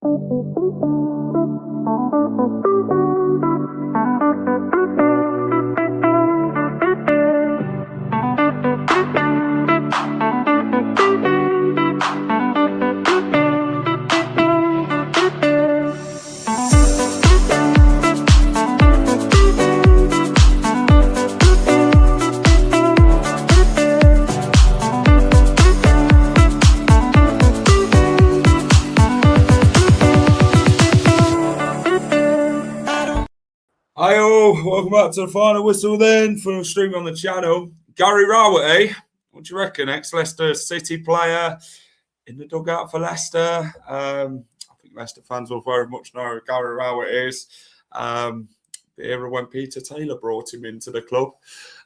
Hi all, welcome back to the final whistle then from streaming on the channel. Gary Rowett, eh? What do you reckon? Ex-Leicester City player in the dugout for Leicester. I think Leicester fans will very much know who Gary Rowett is. The era when Peter Taylor brought him into the club.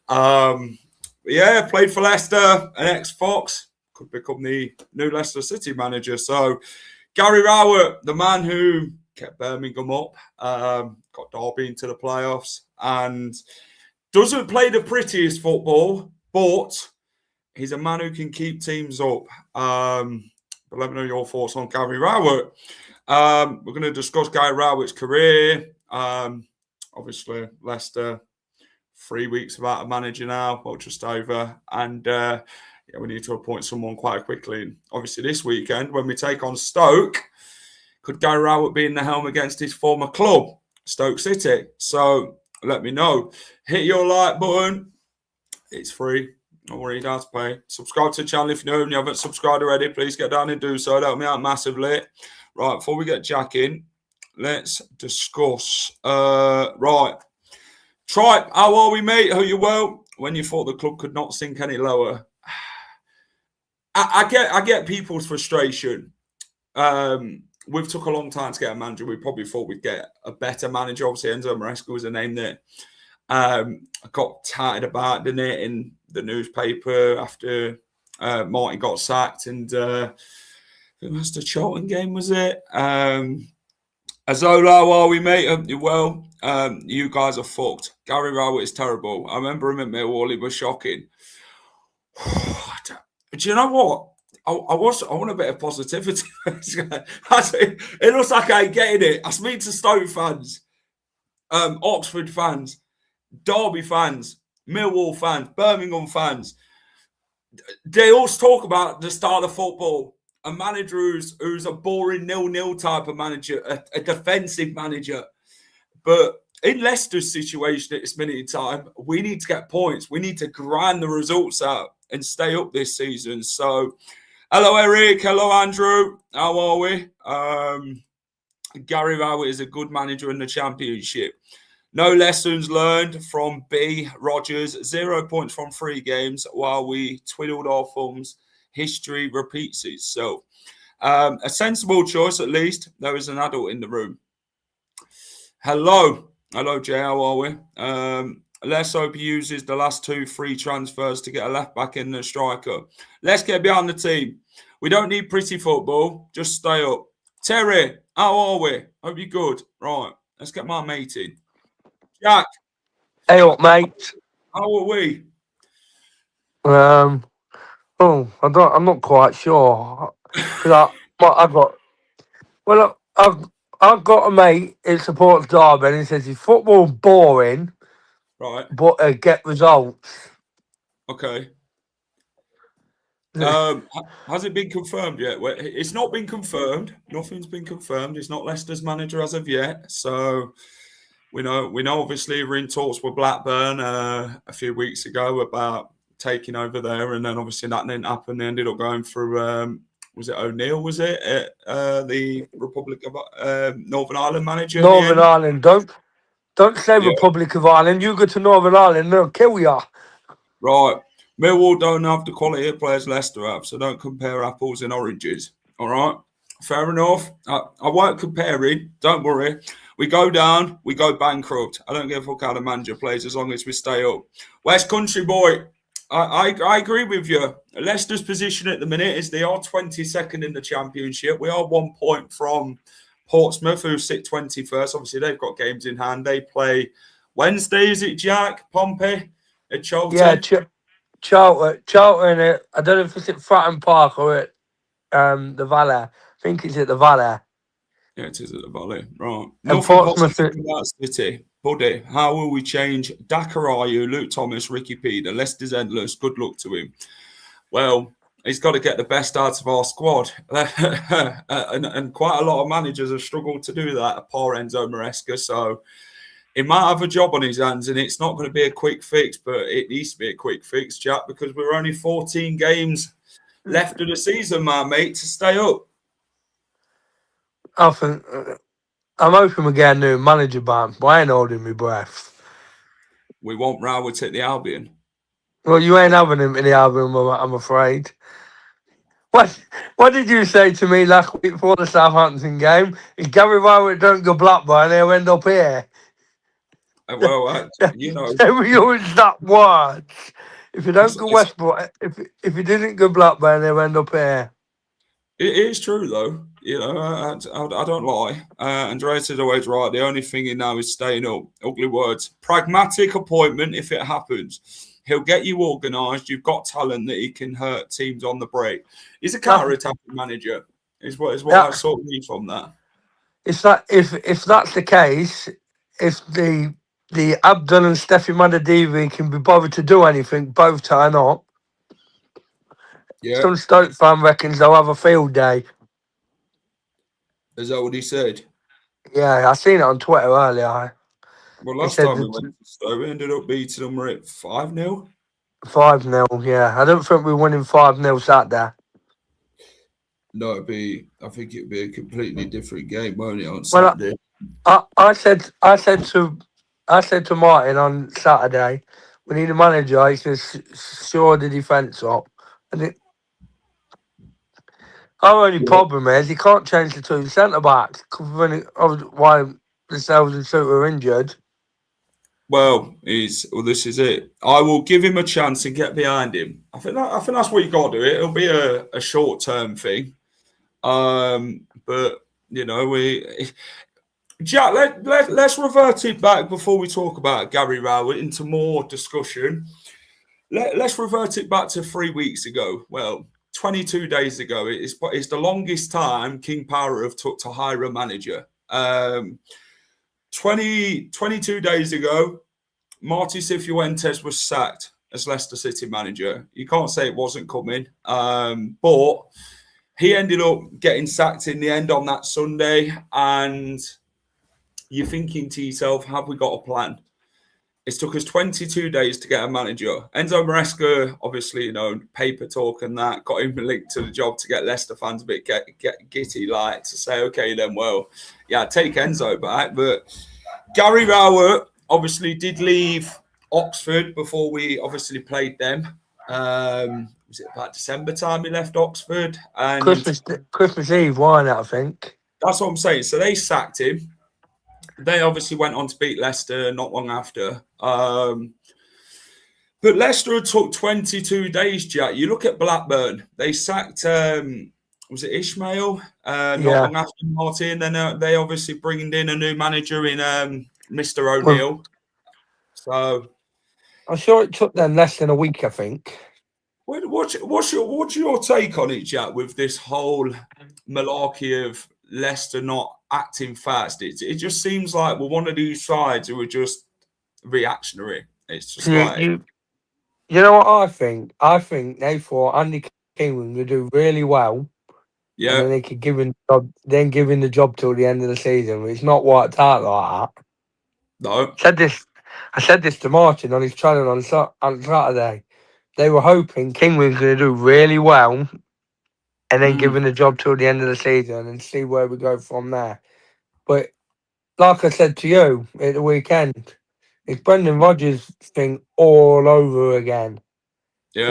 Yeah, played for Leicester, an ex-Fox, could become the new Leicester City manager. So Gary Rowett, the man who kept Birmingham up, got Derby into the playoffs, and doesn't play the prettiest football, but he's a man who can keep teams up. But let me know your thoughts on Gary Rowett. We're going to discuss Gary Rowett's career. Obviously, Leicester, 3 weeks without a manager now, well, just over. And yeah, we need to appoint someone quite quickly. Obviously, this weekend, when we take on Stoke, could Gary Rowett be in the helm against his former club, Stoke City? So let me know. Hit your like button. It's free. Don't worry, you don't have to pay. Subscribe to the channel if you're new and you haven't subscribed already. Please get down and do so. That'll help me out massively. Right, before we get jacking, let's discuss. Right. Tripe, how are we, mate? How you well? When you thought the club could not sink any lower. I get people's frustration. We've took a long time to get a manager. We probably thought we'd get a better manager. Obviously, Enzo Maresca was a name that I got tatted about, didn't it, in the newspaper after Martin got sacked. And who was the Charlton game, was it? Azola, how are we, mate? Well, you guys are fucked. Gary Rowett is terrible. I remember him at Millwall. He was shocking. Do you know what? I want a bit of positivity. It looks like I ain't getting it. I speak to Stoke fans, Oxford fans, Derby fans, Millwall fans, Birmingham fans. They all talk about the style of football. A manager who's a boring 0-0 type of manager, a defensive manager. But in Leicester's situation at this minute in time, we need to get points. We need to grind the results out and stay up this season. So, hello, Eric. Hello, Andrew. How are we? Gary Rowett is a good manager in the Championship. No lessons learned from B. Rogers. 0 points from 3 games while we twiddled our thumbs. History repeats itself. A sensible choice, at least. There is an adult in the room. Hello. Hello, Jay. How are we? Let's hope he uses the last 2 free transfers to get a left back in the striker. Let's get behind the team. We don't need pretty football. Just stay up. Terry, how are we? Hope you're good. Right. Let's get my mate in. Jack. Hey up, mate. How are we? I'm not quite sure. I've got a mate who supports Derby and he says his football boring, Right. but get results. Okay. Has it been confirmed yet? Well, it's not been confirmed. Nothing's been confirmed. It's not Leicester's manager as of yet. So we know. Obviously, we're in talks with Blackburn a few weeks ago about taking over there, and then obviously that didn't happen. They ended up going through. Was it O'Neill? Was it the Republic of Northern Ireland manager? Northern Ireland, don't say Republic of Ireland. You go to Northern Ireland, they'll kill you. Right. Millwall don't have the quality of players Leicester have, so don't compare apples and oranges. All right? Fair enough. I won't compare it. Don't worry. We go down, we go bankrupt. I don't give a fuck how the manager plays as long as we stay up. West Country boy, I agree with you. Leicester's position at the minute is they are 22nd in the Championship. We are 1 point from Portsmouth, who sit 21st. Obviously, they've got games in hand. They play Wednesday, is it, Jack? Pompey at Charlton? Yeah, Charlton. I don't know if it's at Fratton Park or at the Valley. I think it's at the Valley. Yeah, it is at the Valley. Right. And Nothing Portsmouth. positive about City. Buddy, how will we change Dakarayu, Luke Thomas, Ricky Peter? Leicester's endless. Good luck to him. Well, he's got to get the best out of our squad. and quite a lot of managers have struggled to do that, poor Enzo Maresca. So he might have a job on his hands, and it's not going to be a quick fix, but it needs to be a quick fix, Jack, because we're only 14 games left of the season, my mate, to stay up. I think I'm hoping we get a new manager back, but I ain't holding my breath. We want Rowett at the Albion. Well, you ain't having him in the album, I'm afraid. What did you say to me last week before the Southampton game? If Gary Rowett don't go Blackburn, he'll end up here. Well, you know, Every use that word. If you don't go West Brom, if you didn't go Blackburn, he'll end up here. it is true though. You know, I don't lie. Andreas is always right. The only thing he now is staying up. Ugly words. Pragmatic appointment if it happens. He'll get you organised. You've got talent that he can hurt teams on the break. He's a counter-attacking manager. Is what I sort of need from that. It's that if that's the case, if the Abdul and Steffi Madadivi can be bothered to do anything, both turn up. Yeah. Some Stoke fan reckons they'll have a field day. Is that what he said? Yeah, I seen it on Twitter earlier. Well, last time we went to Stoke, we ended up beating them at 5-0. 5-0, yeah. I don't think we're winning 5-0 Saturday. No, I think it'd be a completely different game, won't it, on Saturday? I said to Martin on Saturday, we need a manager. He says, shore the defence up. And our only problem is he can't change the two centre backs why the Sells and Suit are injured. Well, this is it. I will give him a chance and get behind him. I think that's what you got to do. It'll be a short term thing, but you know Jack. Let's revert it back before we talk about Gary Rowett into more discussion. Let's revert it back to 3 weeks ago. Well, 22 days ago. It's the longest time King Power have took to hire a manager. 22 days ago, Marty Cifuentes was sacked as Leicester City manager. You can't say it wasn't coming, but he ended up getting sacked in the end on that Sunday. And you're thinking to yourself, have we got a plan? It's took us 22 days to get a manager. Enzo Maresca, obviously, paper talk and that, got him linked to the job to get Leicester fans a bit giddy, like to say, okay, then, well, yeah, take Enzo back. But Gary Rowett obviously did leave Oxford before we obviously played them. Was it about December time he left Oxford? And Christmas Eve, why not, I think. That's what I'm saying. So they sacked him. They obviously went on to beat Leicester not long after. But Leicester took 22 days, Jack. You look at Blackburn. They sacked, was it Ishmael? Not long after Martin. Then they obviously bringing in a new manager in Mr. O'Neill. So I'm sure it took them less than a week, I think. What's your take on it, Jack, with this whole malarkey of Leicester not acting fast? It just seems like we're one of these sides who are just reactionary. It's just you know what I think? I think they thought Andy King would do really well. Yeah. And then they could give him the job till the end of the season. It's not worked out like that. No. I said this to Martin on his channel on Saturday. They were hoping King was going to do really well and then give him the job till the end of the season and see where we go from there. But like I said to you at the weekend, it's Brendan Rodgers' thing all over again. Yeah.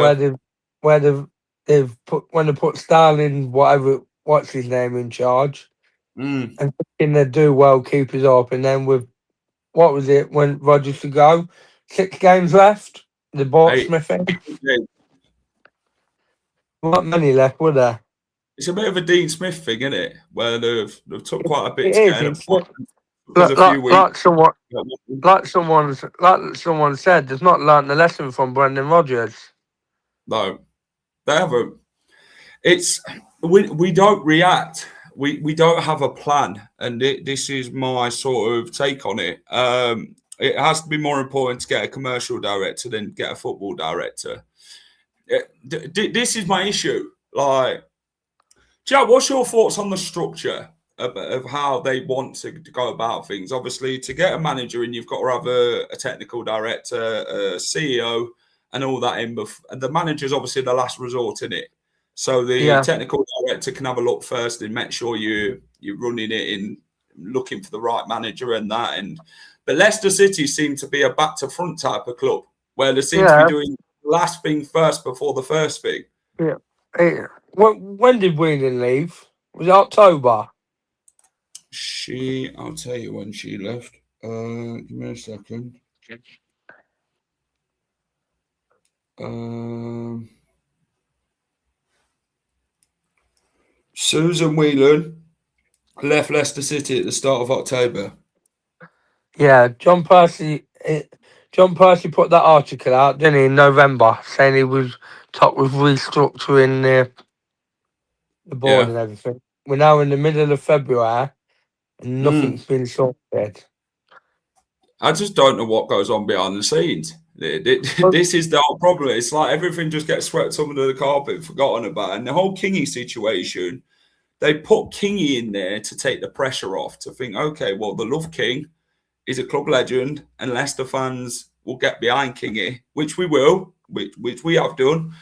When they put Starling, what's his name, in charge, and thinking they'd do well, keep us up, and then with what was it when Rodgers to go? 6 games left. They bought Smith in. Not many left, were there? It's a bit of a Dean Smith thing, isn't it? Where they've took quite a bit it to is, get like someone said, they've not learnt the lesson from Brendan Rodgers. No, they haven't. We don't react. we don't have a plan, and this is my sort of take on it. It has to be more important to get a commercial director than get a football director. This is my issue. Like, Jack, what's your thoughts on the structure of how they want to go about things? Obviously, to get a manager in, you've got to have a technical director, a CEO, and all that in. And the manager's obviously the last resort in it. So the technical director can have a look first and make sure you're running it in, looking for the right manager and that. But Leicester City seem to be a back to front type of club where they seem to be doing the last thing first before the first thing. Yeah. When did Whelan leave? Was it October? I'll tell you when she left. Give me a second. Susan Whelan left Leicester City at the start of October. Yeah, John Percy put that article out, didn't he, in November, saying he was top with restructuring the board and everything. We're now in the middle of February and nothing's been sorted. I just don't know what goes on behind the scenes. This is the whole problem. It's like everything just gets swept under the carpet, forgotten about. And the whole Kingy situation, they put Kingy in there to take the pressure off, to think, okay, well, the Love King is a club legend and Leicester fans will get behind Kingy, which we will, which we have done.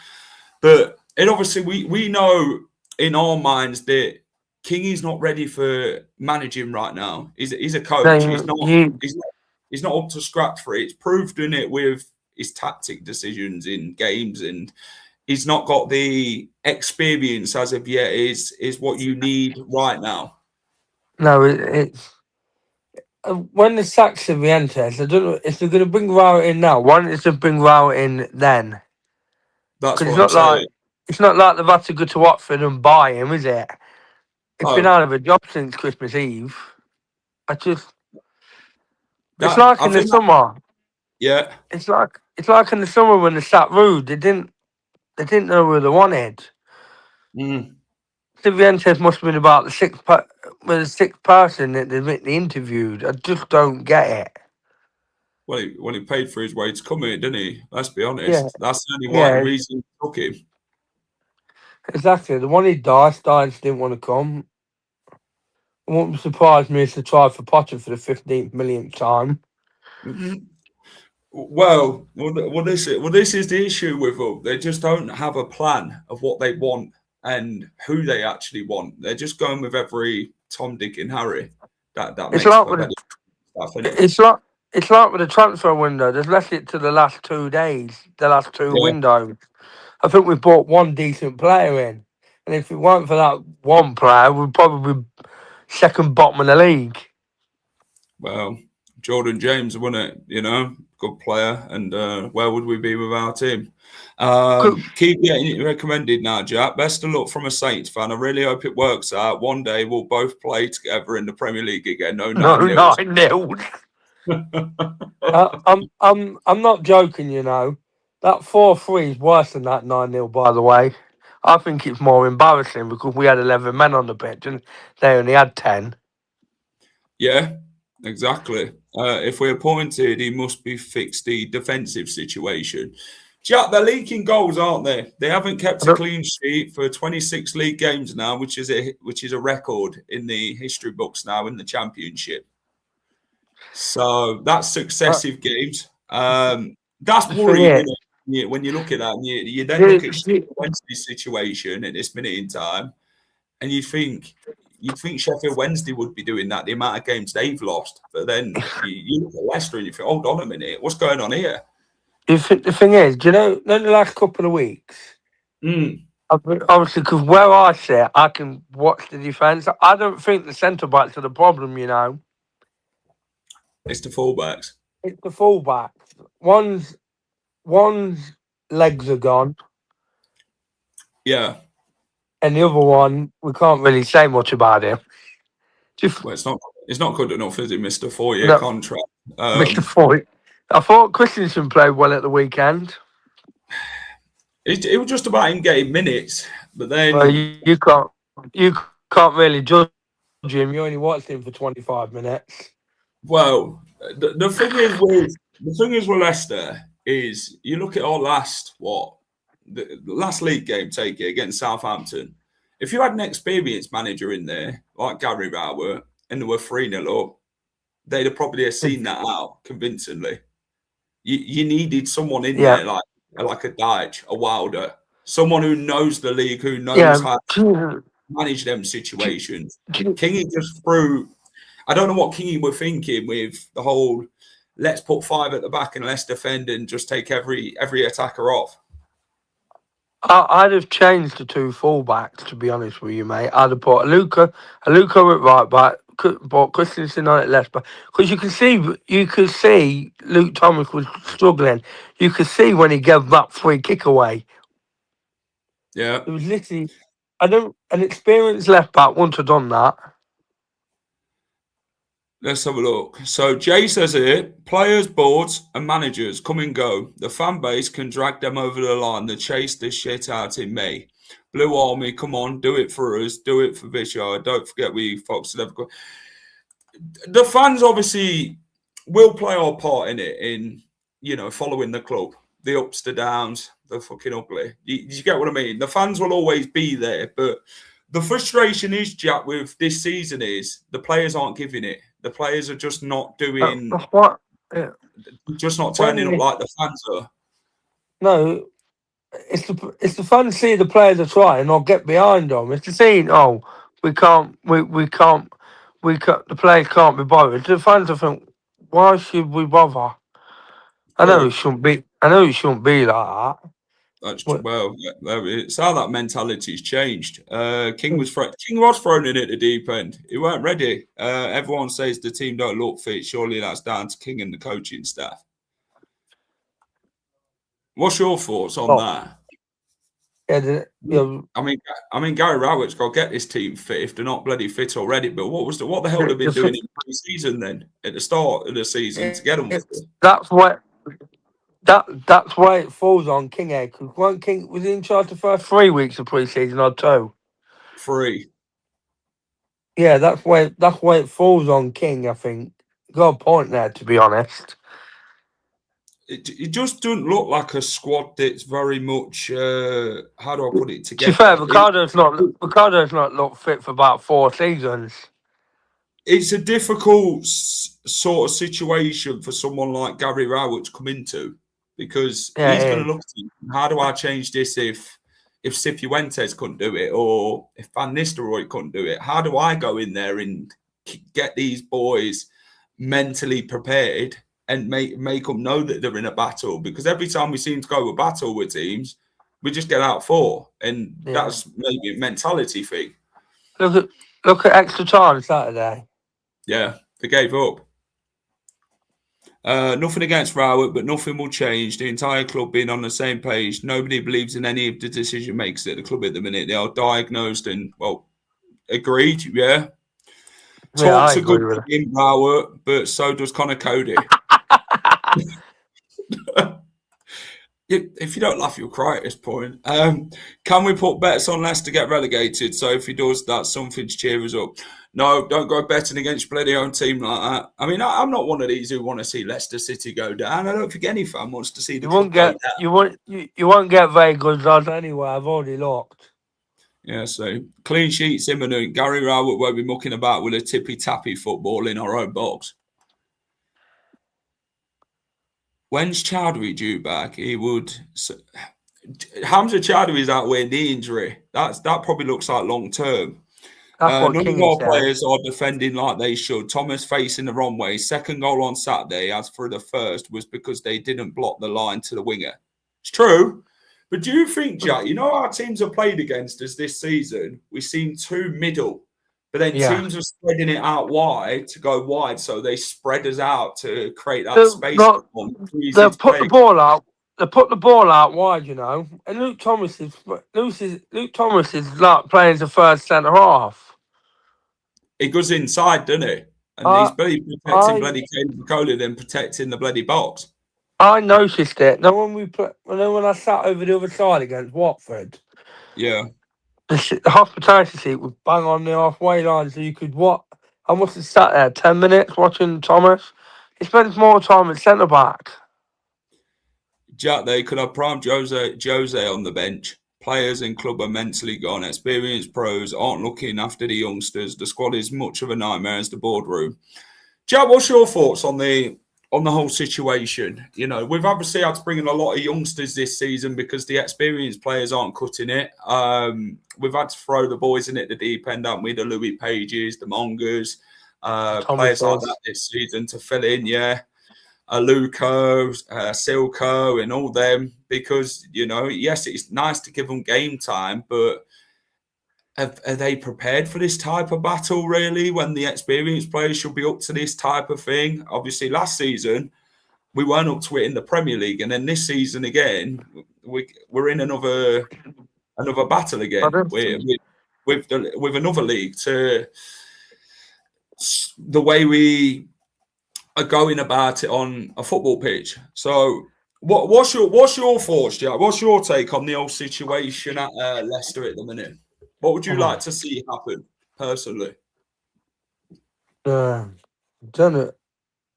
But obviously we know in our minds that Kingy's not ready for managing right now. He's a coach. He's not up to scratch for it. It's proved in it with his tactic decisions in games, and he's not got the experience as of yet is what you need right now. No, it's when the sacks of Vientes, I don't know if they're going to bring Rowett in now. Why don't they bring Rowett in then? That's what I'm saying. It's not like they've had to go to Watford and buy him, is it? It's been out of a job since Christmas Eve. It's like in the summer. Yeah. It's like in the summer when they sat Rude. They didn't know who they wanted. Vientes must have been about the sixth person that they interviewed. I just don't get it. Well, he paid for his way to come here, didn't he? Let's be honest. Yeah. That's the only reason he took him. Exactly. The one he died didn't want to come. It wouldn't surprise me if they tried for Potter for the 15th millionth time. Well, this is the issue with them. They just don't have a plan of what they want and who they actually want. They're just going with every Tom, Dick, and Harry. That makes It's like with the transfer window. They've left it to the last 2 days, the last two windows. I think we brought one decent player in, and if it weren't for that one player, we'd probably be second bottom of the league. Well, Jordan James, wasn't it? Good player, and where would we be without him? Keep getting it recommended now, Jack. Best of luck from a Saints fan. I really hope it works out. One day we'll both play together in the Premier League again. No 9-0. I'm not joking, That 4-3 is worse than that 9-0, by the way. I think it's more embarrassing because we had 11 men on the pitch and they only had 10. Yeah, exactly. If we're appointed, he must be fixed the defensive situation. Jack, they're leaking goals, aren't they? They haven't kept a clean sheet for 26 league games now, which is a record in the history books now in the Championship. So that's successive games. That's worrying when you look at that. And you then look at Wednesday's situation at this minute in time, and you'd think Sheffield Wednesday would be doing that, the amount of games they've lost. But then you look at Leicester and you think, hold on a minute, what's going on here? The thing is, in the last couple of weeks, obviously, because where I sit, I can watch the defence. I don't think the centre-backs are the problem, It's the fullbacks. It's the fullbacks. One's legs are gone. Yeah. And the other one, we can't really say much about him. Well, it's not good enough, is it, Mr. 4-year contract? Mr. 4. I thought Christensen played well at the weekend. It was just about him getting minutes, but then you can't really judge him. You only watched him for 25 minutes. Well, the thing is with Leicester is you look at our the last league game, take it against Southampton. If you had an experienced manager in there like Gary Rowett and they were 3-0 up, they'd have probably seen that out convincingly. You needed someone in there like a Dyche, a Wilder, someone who knows the league, who knows how to manage them situations. Kingy just threw. I don't know what Kingy were thinking with the whole let's put 5 at the back and let's defend and just take every attacker off. I'd have changed the 2 fullbacks, to be honest with you, mate. I'd have put a Luca at right back, but Christensen on at left back. Because you could see Luke Thomas was struggling. You could see when he gave that free kick away. Yeah. It was literally, an experienced left back wouldn't have done that. Let's have a look. So Jay says here, players, boards and managers come and go. The fan base can drag them over the line. They chase this shit out in May. Blue Army, come on, do it for us. Do it for Vishar. Don't forget we Fox have got. The fans obviously will play our part in it, in, following the club. The ups, the downs, the fucking ugly. You get what I mean? The fans will always be there, but the frustration is, Jack, with this season is the players aren't giving it. The players are just not doing. That's what. Just not turning up like the fans are. No, it's the fans see the players are trying or get behind them. It's the saying, the players can't be bothered. The fans are think, why should we bother? I know it shouldn't be like that. That's well, it's how that mentality's changed. King was thrown in at the deep end. He weren't ready. Everyone says the team don't look fit. Surely that's down to King and the coaching staff. What's your thoughts on that? I mean, Gary Rowett's got to get this team fit if they're not bloody fit already. But what the hell they've been doing in pre-season then at the start of the season to get them fit? That's why it falls on King because King was in charge the first 3 weeks of pre-season or 2. 3. Yeah, that's why it falls on King. I think got a point there, to be honest. It just doesn't look like a squad that's very much. How do I put it together? To be fair, Ricardo's not looked fit for about 4 seasons. It's a difficult sort of situation for someone like Gary Rowett to come into because he's going to look at it, how do I change this if Cifuentes couldn't do it or if Van Nistelrooy couldn't do it? How do I go in there and get these boys mentally prepared and make them know that they're in a battle? Because every time we seem to go to battle with teams, we just get out 4, and that's maybe a mentality thing. Look at extra time Saturday. Yeah, they gave up. Nothing against Rowett, but nothing will change. The entire club being on the same page. Nobody believes in any of the decision makers at the club at the minute. They are diagnosed and, well, agreed, yeah. Talks a good in Rowett, but so does Connor Cody. If you don't laugh, you'll cry at this point. Can we put bets on Leicester to get relegated? So if he does that, something to cheer us up. No, don't go betting against your bloody own team like that. I mean, I'm not one of these who want to see Leicester City go down. I don't think any fan wants to see the club go down. You won't get very good odds anyway. I've already looked. Yeah, so clean sheets imminent. Gary Rowett won't be mucking about with a tippy-tappy football in our own box. When's Chowdhury due back? He would. Hamza Chowdhury's out with a knee injury. That probably looks like long term. None of our players are defending like they should. Thomas facing the wrong way. Second goal on Saturday, as for the first, was because they didn't block the line to the winger. It's true. But do you think, Jack, our teams have played against us this season, we seem too middle. But then teams are spreading it out wide to go wide, so they spread us out to create that space. They put the ball out. They put the ball out wide, And Luke Thomas is like playing the first centre half. He goes inside, doesn't he? And he's protecting bloody Kane McCauley than protecting the bloody box. I noticed it. Now when I sat over the other side against Watford, yeah, The hospitality seat was bang on the halfway line, so you could what? I must have sat there 10 minutes watching Thomas. He spends more time at centre back. Jack, they could have prime Jose on the bench. Players in club are mentally gone. Experienced pros aren't looking after the youngsters. The squad is much of a nightmare as the boardroom. Jack, what's your thoughts on the whole situation? You know, we've obviously had to bring in a lot of youngsters this season because the experienced players aren't cutting it. We've had to throw the boys in at the deep end, haven't we? The Louis Pages, the Mongers, players like that this season to fill in, yeah. Luco, Silco, and all them, because, you know, yes, it's nice to give them game time, but are they prepared for this type of battle, really, when the experienced players should be up to this type of thing? Obviously, last season, we weren't up to it in the Premier League, and then this season again, we're in another battle again with another league. To the way we are going about it on a football pitch. So, what's your thoughts, Jack? What's your take on the whole situation at Leicester at the minute? What would you like to see happen personally? Don't know.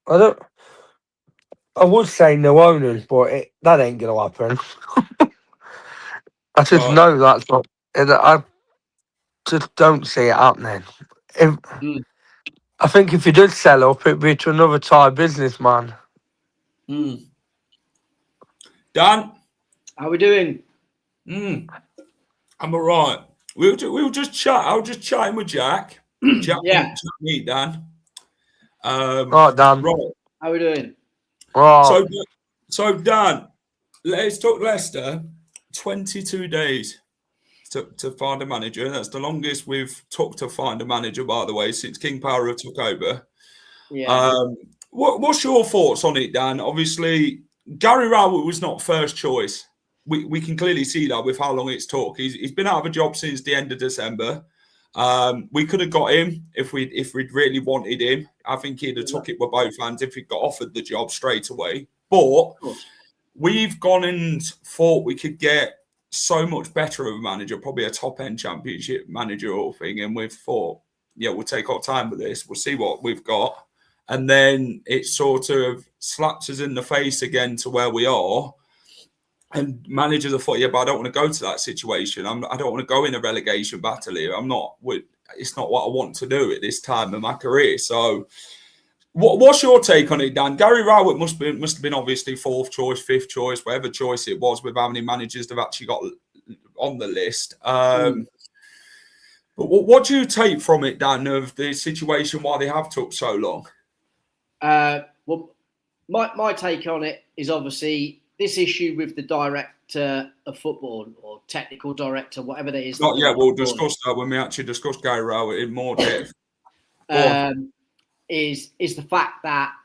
I would say no owners, but that ain't gonna happen. I just know that's not. I just don't see it happening. I think if you did sell up, it'd be to another Thai businessman. Dan, how we doing? I'm all right. We were just chat. I was just chatting with Jack. Jack, meet Dan. Right, Dan. Right. How we doing? Right. So Dan, let's talk Leicester. 22 days to find a manager. That's the longest we've took to find a manager, by the way, since King Power took over. Yeah. What's your thoughts on it, Dan? Obviously, Gary Rowett was not first choice. We can clearly see that with how long it's took. He's been out of a job since the end of December. We could have got him if we'd really wanted him. I think he'd have took it with both hands if he got offered the job straight away. But we've gone and thought we could get so much better of a manager, probably a top-end championship manager or thing, and we've thought, yeah, we'll take our time with this. We'll see what we've got. And then it sort of slaps us in the face again to where we are. And managers have thought, yeah, but I don't want to go to that situation. I don't want to go in a relegation battle here. It's not what I want to do at this time of my career. So what's your take on it, Dan? Gary Rowett must have been obviously fourth choice, fifth choice, whatever choice it was, with how many managers they've actually got on the list. But what do you take from it, Dan, of the situation, why they have took so long? Well, my take on it is obviously this issue with the director of football or technical director, whatever that is. Not yet. We'll discuss that when we actually discuss Gary Rowett in more depth. Is the fact that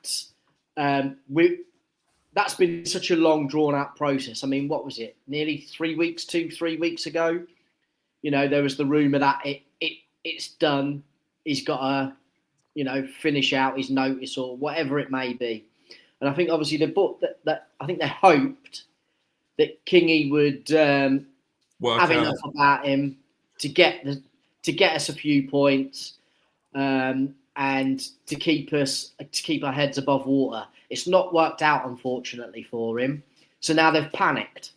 that's been such a long, drawn-out process. I mean, what was it? Nearly 3 weeks ago. You know, there was the rumor that it's done. He's got to, finish out his notice or whatever it may be. And I think obviously I think they hoped that Kingy would have enough about him to get us a few points. And to keep our heads above water. It's not worked out, unfortunately, for him. So now they've panicked.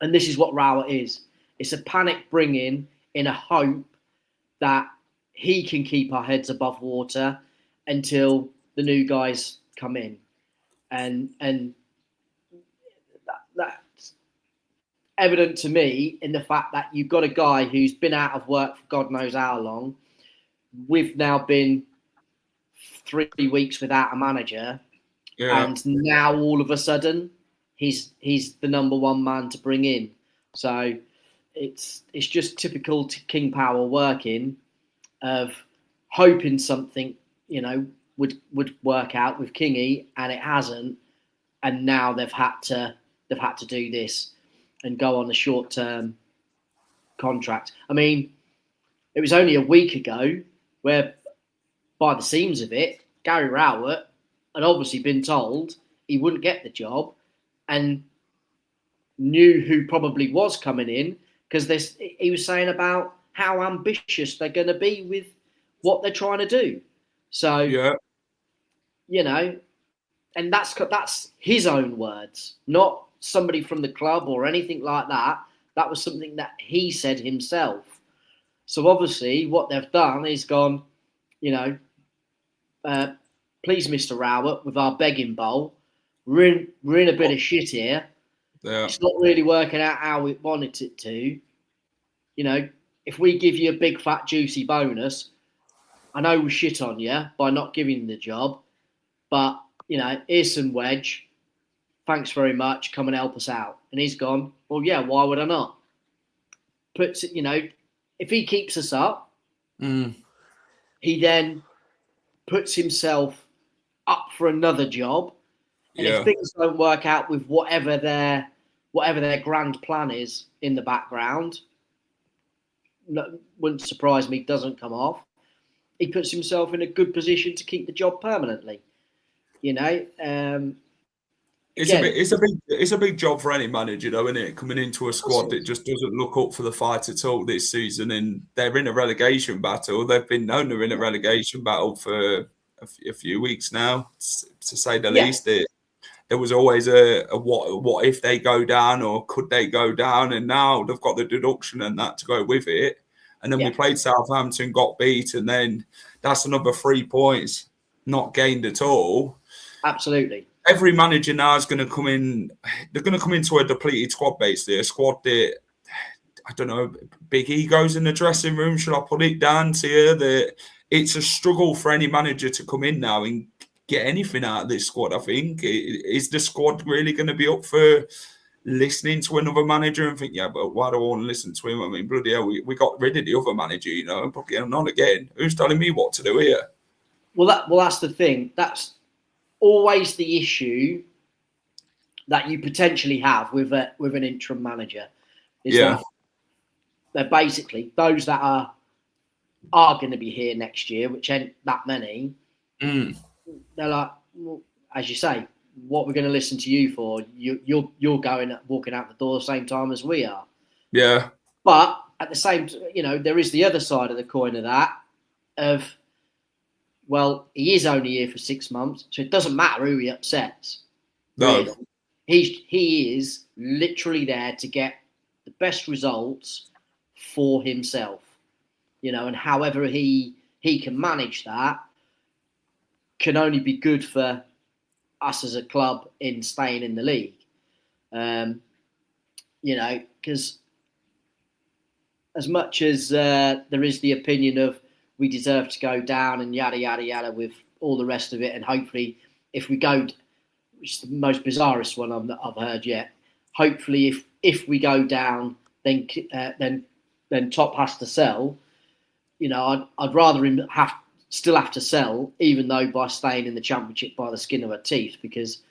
And this is what Rowett is. It's a panic bringing in a hope that he can keep our heads above water until the new guys come in. And that's evident to me in the fact that you've got a guy who's been out of work for God knows how long. We've now been 3 weeks without a manager, and now all of a sudden he's the number one man to bring in. So it's just typical King Power working of hoping something would work out with Kingy, and it hasn't, and now they've had to do this and go on a short-term contract. I mean, it was only a week ago where, by the seams of it, Gary Rowett had obviously been told he wouldn't get the job and knew who probably was coming in because he was saying about how ambitious they're going to be with what they're trying to do. So, you know, and that's his own words, not somebody from the club or anything like that. That was something that he said himself. So obviously what they've done is gone, you know, please, Mr. Rowett, with our begging bowl, we're in a bit of shit here. Yeah. It's not really working out how we wanted it to. You know, if we give you a big, fat, juicy bonus, I know we shit on you by not giving you the job, but, you know, here's some wedge. Thanks very much. Come and help us out. And he's gone, well, yeah, why would I not? Puts it, you know, if he keeps us up, he then puts himself up for another job. And if things don't work out with whatever their grand plan is in the background, wouldn't surprise me, doesn't come off. He puts himself in a good position to keep the job permanently. You know, it's a big job for any manager, though, isn't it? Coming into a squad that just doesn't look up for the fight at all this season, and they're in a relegation battle. They've been known they're in a relegation battle for a few weeks now, to say the least. There was always a what if they go down, or could they go down? And now they've got the deduction and that to go with it. And then we played Southampton, got beat, and then that's another 3 points not gained at all. Absolutely. Every manager now is going to come in. They're going to come into a depleted squad, basically. A squad that, I don't know, big egos in the dressing room. Should I put it down to you? That it's a struggle for any manager to come in now and get anything out of this squad, I think. Is the squad really going to be up for listening to another manager and think, yeah, but why do I want to listen to him? I mean, bloody hell, we got rid of the other manager, you know, and probably not again. Who's telling me what to do here? Well, that's the thing. That's always the issue that you potentially have with an interim manager. Is that they're basically those that are going to be here next year, which ain't that many. They're like, well, as you say, what we're going to listen to you for? You're walking out the door the same time as we are. Yeah. But at the same, you know, there is the other side of the coin of that. Of, well, he is only here for 6 months, so it doesn't matter who he upsets. No. Really. He is literally there to get the best results for himself, you know, and however he can manage that can only be good for us as a club in staying in the league. You know, because as much as there is the opinion of we deserve to go down and yada, yada, yada with all the rest of it, and hopefully if we go, which is the most bizarrest one I've heard yet, hopefully if we go down, then Top has to sell. You know, I'd rather him still have to sell, even though by staying in the Championship by the skin of her teeth, because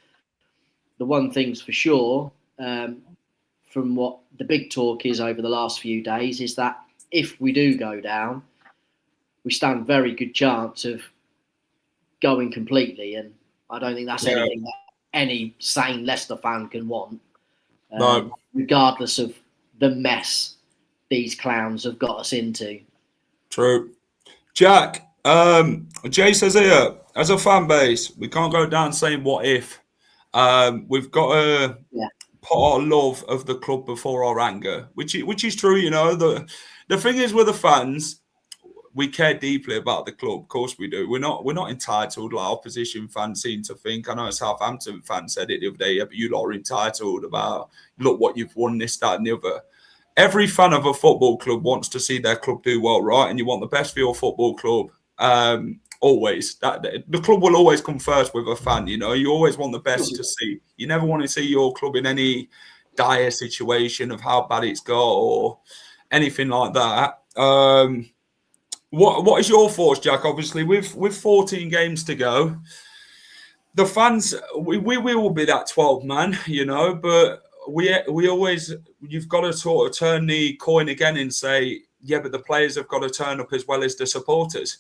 the one thing's for sure, from what the big talk is over the last few days, is that if we do go down, we stand very good chance of going completely, and I don't think that's anything that any sane Leicester fan can want, regardless of the mess these clowns have got us into. True. Jack, Jay says here, as a fan base, we can't go down saying what if. We've got to put our love of the club before our anger, which is true. You know, the thing is with the fans, we care deeply about the club. Of course we do. We're not entitled like opposition fans seem to think. I know a Southampton fan said it the other day, but you lot are entitled about, look what you've won, this, that and the other. Every fan of a football club wants to see their club do well, right? And you want the best for your football club. Always. The club will always come first with a fan, you know. You always want the best to see. You never want to see your club in any dire situation of how bad it's got or anything like that. What is your thoughts, Jack? Obviously, with 14 games to go, the fans, we will be that 12 man, you know, but we always, you've got to sort of turn the coin again and say, yeah, but the players have got to turn up as well as the supporters.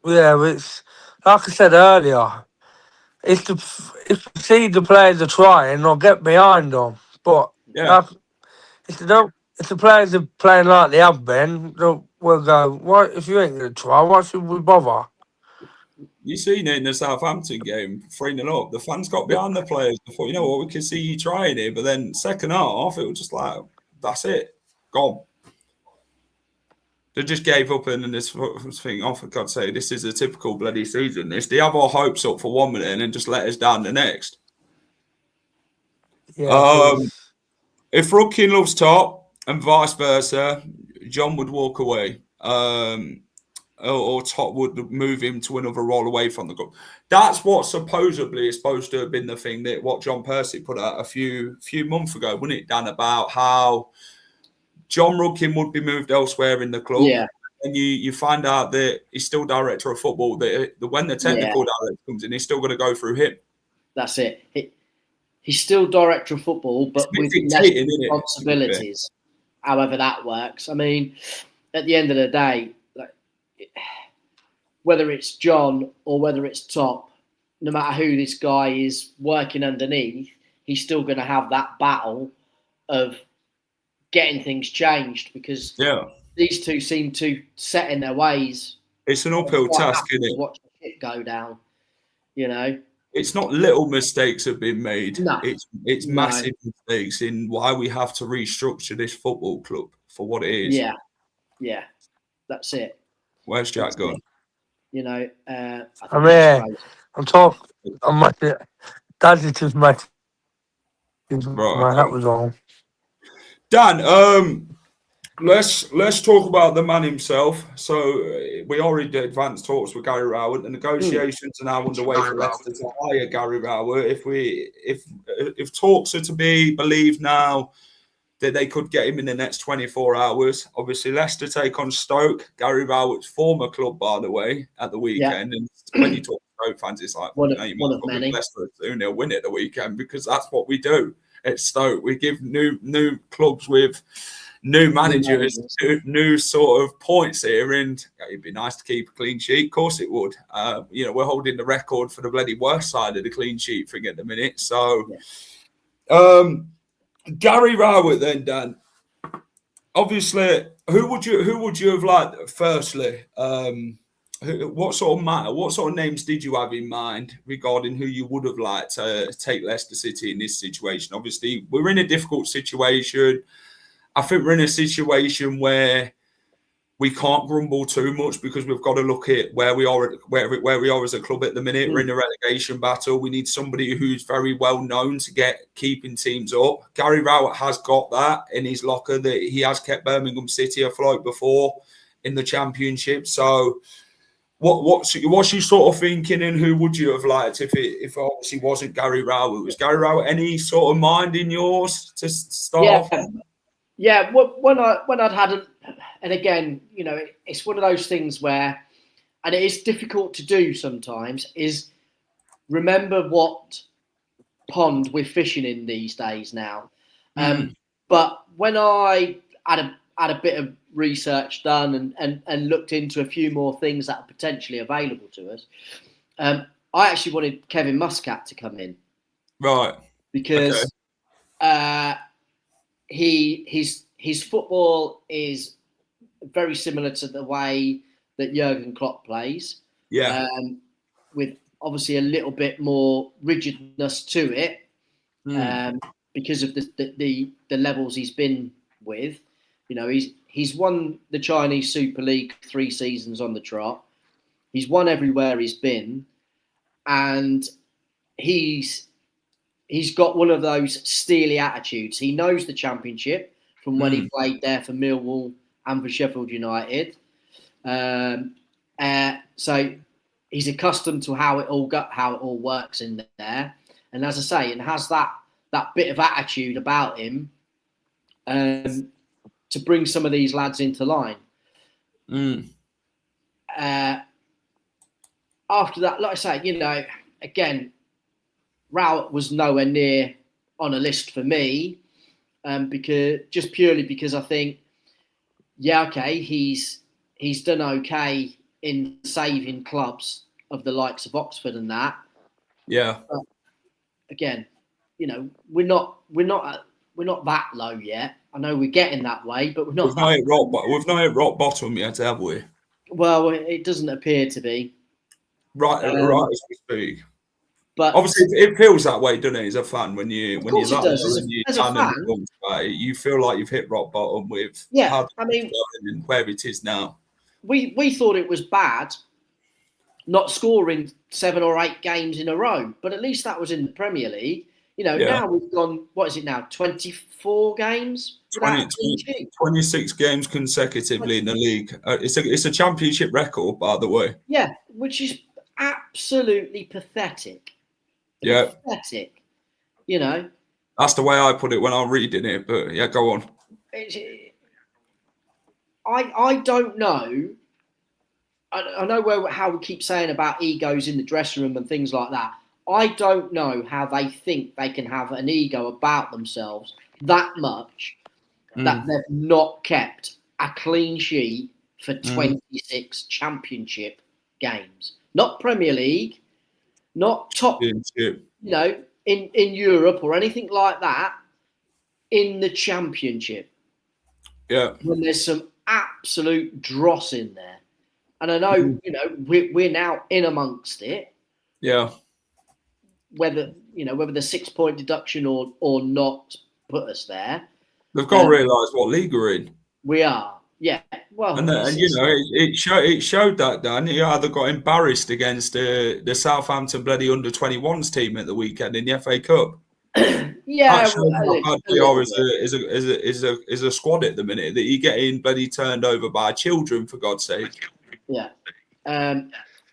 Yeah, it's like I said earlier. If you see the players are trying, I'll get behind them. But if the players are playing like they have been, we'll go. Why if you ain't going to try? Why should we bother? You seen it in the Southampton game, 3-0 up. The fans got behind the players. They thought, you know what, we can see you trying it. But then second half, it was just like, that's it, gone. They just gave up and this thing, oh, for God's sake, this is a typical bloody season. They have our hopes up for 1 minute and then just let us down the next. Yeah. If Rudkin loves top and vice versa, John would walk away. Or Top would move him to another role away from the club. That's what supposedly is supposed to have been the thing that what John Percy put out a few months ago, wasn't it, Dan, about how John Rudkin would be moved elsewhere in the club. Yeah. And you find out that he's still director of football, that when the technical director comes in, he's still going to go through him. That's it. He's still director of football, but with less responsibilities, however that works. I mean, at the end of the day, whether it's John or whether it's Top, no matter who this guy is working underneath, he's still going to have that battle of getting things changed because these two seem to set in their ways. It's an uphill task, isn't it? Watch the shit go down, you know. It's not little mistakes have been made. No. It's massive mistakes in why we have to restructure this football club for what it is. Yeah, that's it. Where's Jack gone? You know, I'm here. I'm talking. I'm my Dad's just my hat was on. Dan, let's talk about the man himself. So we already advanced talks with Gary Rowett. The negotiations are now underway for Leicester to hire Gary Rowett. If talks are to be believed now, that they could get him in the next 24 hours. Obviously, Leicester take on Stoke, Gary Rowett's former club, by the way, at the weekend. And when you talk to Stoke fans, it's like, you might Leicester 2-0 win at the weekend because that's what we do at Stoke. We give new clubs with new managers, new sort of points here, and it'd be nice to keep a clean sheet. Of course it would. We're holding the record for the bloody worst side of the clean sheet thing at the minute. So, Gary Rowett, then, Dan. Obviously, who would you have liked? Firstly, what sort of names did you have in mind regarding who you would have liked to take Leicester City in this situation? Obviously, we're in a difficult situation. I think we're in a situation where we can't grumble too much because we've got to look at where we are as a club at the minute. We're in a relegation battle. We need somebody who's very well known to keeping teams up. Gary Rowett has got that in his locker, that he has kept Birmingham City afloat before in the Championship. So what's you sort of thinking, and who would you have liked if obviously wasn't Gary Rowett? Was Gary Rowett any sort of mind in yours to start off? Yeah, when I'd had and again, you know, it's one of those things where, and it is difficult to do sometimes, is remember what pond we're fishing in these days now. But when I had a bit of research done and looked into a few more things that are potentially available to us, I actually wanted Kevin Muscat to come in. Right. Because his football is very similar to the way that Jurgen Klopp plays. Yeah. With obviously a little bit more rigidness to it, because of the levels he's been with. You know, he's won the Chinese Super League 3 seasons on the trot. He's won everywhere he's been, and he's got one of those steely attitudes. He knows the Championship from when he played there for Millwall and for Sheffield United. So he's accustomed to how it all works in there. And as I say, it has that bit of attitude about him to bring some of these lads into line. After that, like I say, you know, again, Rowett was nowhere near on a list for me, because I think, he's done okay in saving clubs of the likes of Oxford and that. Yeah. But again, you know, we're not that low yet. I know we're getting that way, but we're not. We've not hit rock bottom yet, have we? Well, it doesn't appear to be. Right as we speak. But obviously, it feels that way, doesn't it? As a fan, when you're it does. and you As a and fan, it comes by, you feel like you've hit rock bottom with yeah. how and where it is now. We thought it was bad not scoring 7 or 8 games in a row, but at least that was in the Premier League. Now we've gone, what is it now, 24 games? 26 games consecutively in the league. It's a championship record, by the way. Yeah, which is absolutely pathetic. Yeah. Pathetic. That's the way I put it when I'm reading it, but yeah, go on. I don't know. I know how we keep saying about egos in the dressing room and things like that. I don't know how they think they can have an ego about themselves that much that they've not kept a clean sheet for 26 championship games. Not Premier League, not top, in Europe or anything like that, in the championship. Yeah. When there's some absolute dross in there. And I know, we're now in amongst it. Yeah. Whether the 6-point deduction or not put us there. They've got to realise what league we're in. We are. Yeah. Well, it showed that, Dan. You either got embarrassed against the Southampton bloody under-21s team at the weekend in the FA Cup. Yeah, how bad we are as a squad at the minute, that you're getting bloody turned over by children, for God's sake. Yeah.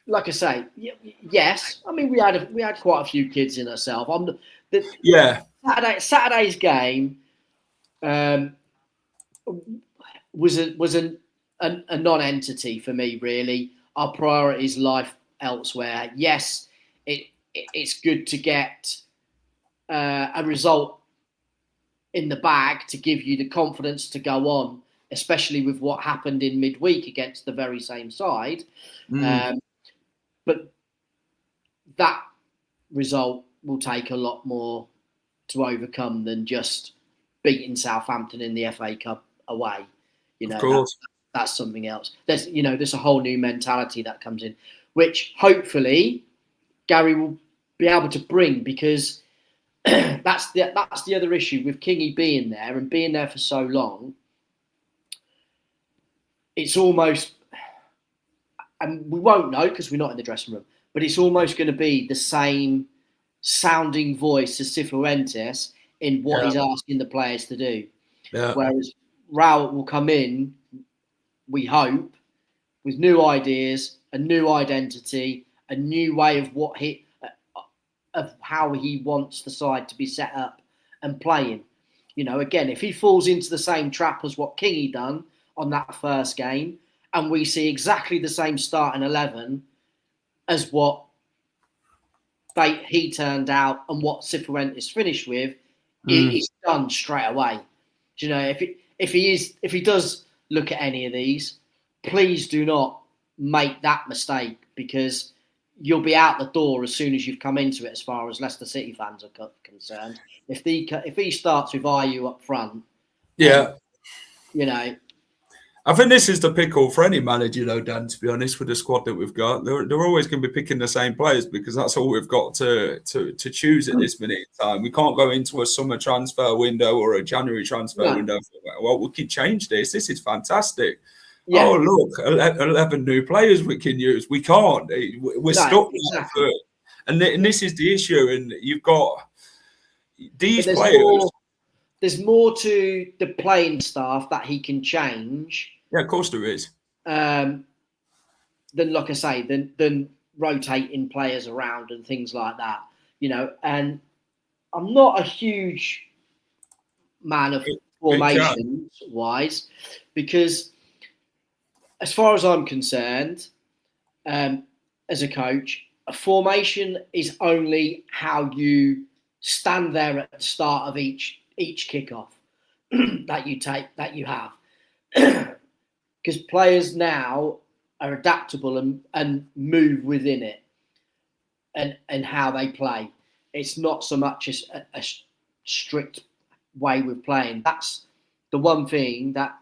Like I say, yes. I mean, we had quite a few kids in ourselves. Saturday's game was a non-entity for me, really. Our priorities life elsewhere. Yes, it's good to get a result in the bag to give you the confidence to go on, especially with what happened in midweek against the very same side. But that result will take a lot more to overcome than just beating Southampton in the FA Cup away. Of course. That's something else. There's a whole new mentality that comes in, which hopefully Gary will be able to bring, because that's the other issue with Kingy being there and being there for so long. It's almost, and we won't know because we're not in the dressing room, but it's almost going to be the same sounding voice as Cifuentes in what he's asking the players to do. Yeah. Whereas Rowett will come in, we hope, with new ideas, a new identity, a new way of how he wants the side to be set up and playing. Again, if he falls into the same trap as what Kingy done on that first game, and we see exactly the same starting 11 as what he turned out and what Cifuentes finished with, it's done straight away. If he does look at any of these, please do not make that mistake, because you'll be out the door as soon as you've come into it, as far as Leicester City fans are concerned. If he starts with Ayew up front, I think this is the pickle for any manager, Dan, to be honest, with the squad that we've got. They're always going to be picking the same players, because that's all we've got to choose at this minute in time. We can't go into a summer transfer window or a January transfer window. Well, we can change this. This is fantastic. Yeah. Oh, look, 11 new players we can use. We can't. We're stuck. Exactly. And this is the issue. And you've got these players. There's more to the playing staff that he can change. Yeah, of course there is. Than, like I say, than rotating players around and things like that. And I'm not a huge man of formations-wise, because as far as I'm concerned, as a coach, a formation is only how you stand there at the start of each kickoff that you have, because players now are adaptable and move within it, and how they play. It's not so much a strict way with playing. That's the one thing that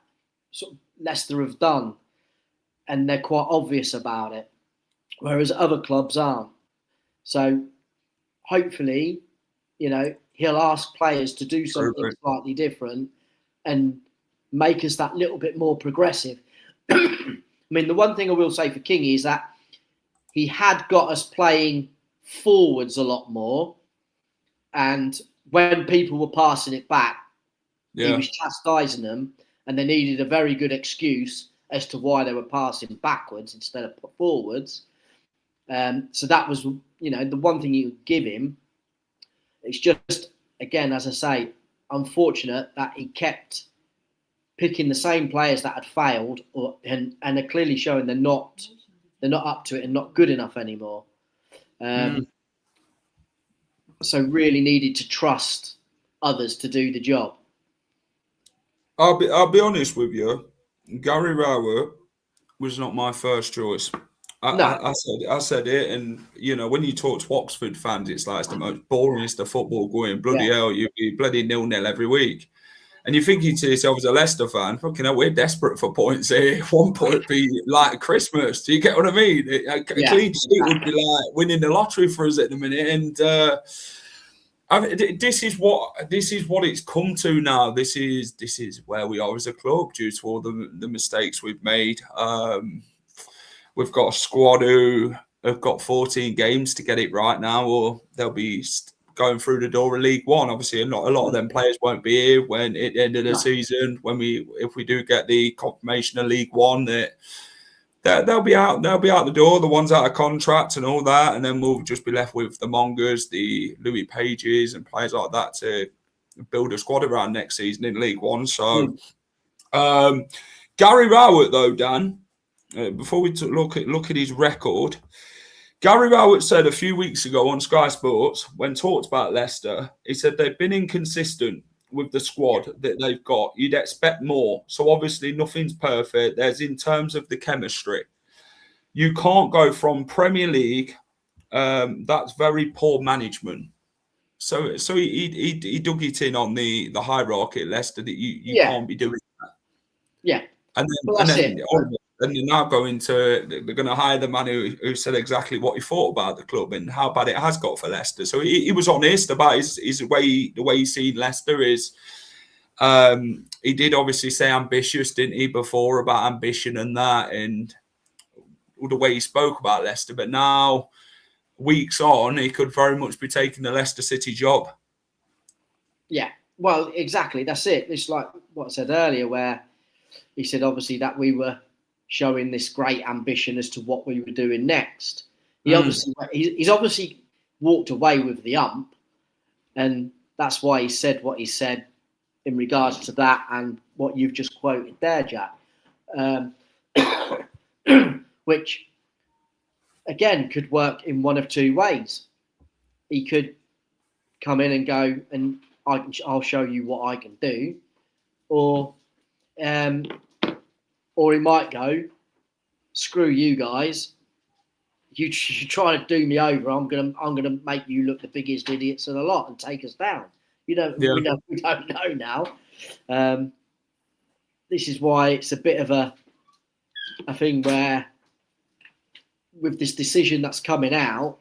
sort of Leicester have done, and they're quite obvious about it, whereas other clubs aren't. So hopefully, he'll ask players to do something slightly different and make us that little bit more progressive. I mean, the one thing I will say for Kingy is that he had got us playing forwards a lot more. And when people were passing it back, he was chastising them, and they needed a very good excuse as to why they were passing backwards instead of forwards. So that was, the one thing you would give him. It's just, again, as I say, unfortunate that he kept picking the same players that had failed, and they're clearly showing they're not up to it and not good enough anymore. So really needed to trust others to do the job. I'll be honest with you. Gary Rowett was not my first choice. I said it, and when you talk to Oxford fans, it's like it's the most boringest of football going. Bloody hell, you be bloody 0-0 every week. And you're thinking to yourself as a Leicester fan, fucking hell, we're desperate for points here. 1 point would be like Christmas. Do you get what I mean? A clean sheet would be like winning the lottery for us at the minute. And this is what it's come to now. This is where we are as a club due to all the mistakes we've made. We've got a squad who have got 14 games to get it right now, or they'll be going through the door of League One. Obviously, a lot of them players won't be here when at the end of the season. If we do get the confirmation of League One, they'll be out the door. The ones out of contract and all that, and then we'll just be left with the Mongers, the Louis Pages, and players like that to build a squad around next season in League One. So, Gary Rowett, though, Dan. Before we look at his record, Gary Rowett said a few weeks ago on Sky Sports, when talked about Leicester, he said they've been inconsistent with the squad that they've got. You'd expect more. So obviously nothing's perfect. There's in terms of the chemistry. You can't go from Premier League. That's very poor management. So he dug it in on the hierarchy at Leicester that you can't be doing that. Yeah. And they're now going they're going to hire the man who said exactly what he thought about the club and how bad it has got for Leicester. So he was honest about the way he's seen Leicester is. He did obviously say ambitious, didn't he, before about ambition and that, and the way he spoke about Leicester. But now, weeks on, he could very much be taking the Leicester City job. Yeah, well, exactly. That's it. It's like what I said earlier, where he said obviously that we were showing this great ambition as to what we were doing next. He's obviously walked away with the ump, and that's why he said what he said in regards to that and what you've just quoted there, Jack. Which, again, could work in one of two ways. He could come in and go, and I'll show you what I can do, or he might go, screw you guys. You try to do me over. I'm gonna make you look the biggest idiots of the lot and take us down. We don't know now. This is why it's a bit of a thing where, with this decision that's coming out,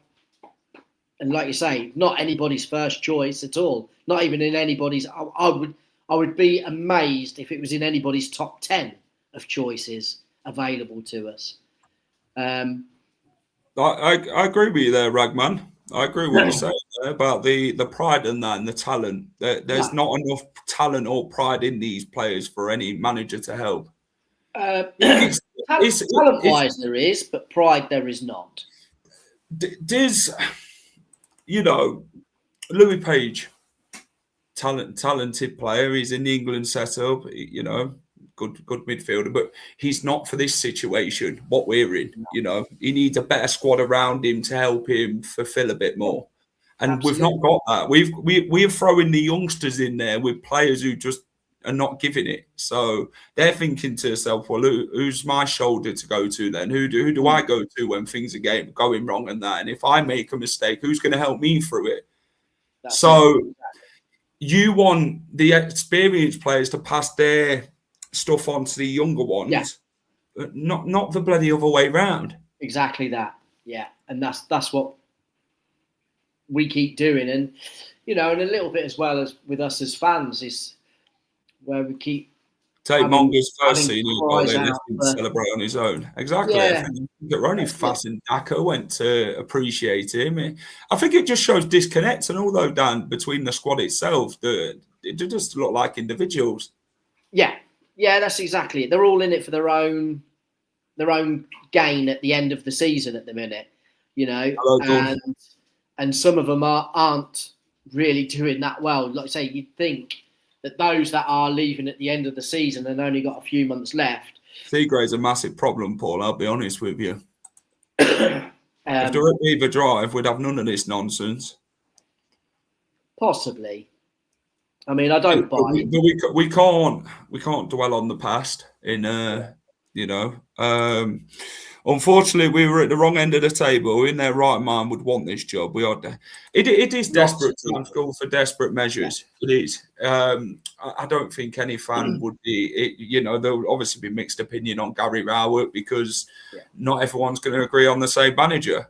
and like you say, not anybody's first choice at all. Not even in anybody's. I would be amazed if it was in anybody's top 10 of choices available to us. I agree with you there, Ragman. I agree with what you're saying there about the pride and that and the talent. There's not enough talent or pride in these players for any manager to help. Talent-wise, there is, but pride there is not. There's, Louis Page, talented player. He's in the England setup. Good midfielder, but he's not for this situation. What we're in, he needs a better squad around him to help him fulfill a bit more. And Absolutely. We've not got that. We're throwing the youngsters in there with players who just are not giving it. So they're thinking to themselves, well, who's my shoulder to go to then? Who do I go to when things are going wrong and that? And if I make a mistake, who's going to help me through it? you want the experienced players to pass their stuff on to the younger ones, not the bloody other way round. Exactly that. Yeah, and that's what we keep doing, and and a little bit as well as with us as fans is where we keep take Monger's first having senior goal, cries they let out him for- celebrate on his own. Exactly. Yeah. I think that only Fass and Daka went to appreciate him. I think it just shows disconnect, and although Dan between the squad itself, it just look like individuals. Yeah, that's exactly it. They're all in it for their own gain at the end of the season at the minute, Hello, and some of them aren't really doing that well. Like I say, you'd think that those that are leaving at the end of the season and only got a few months left. Seagray's a massive problem, Paul, I'll be honest with you. If there were either drive, we'd have none of this nonsense. Possibly. I mean, I don't buy it. But we can't dwell on the past unfortunately, we were at the wrong end of the table. In their right mind, would want this job. It is desperate times call for desperate measures. Yeah. It is. I don't think any fan would be. There'll obviously be mixed opinion on Gary Rowett because not everyone's going to agree on the same manager.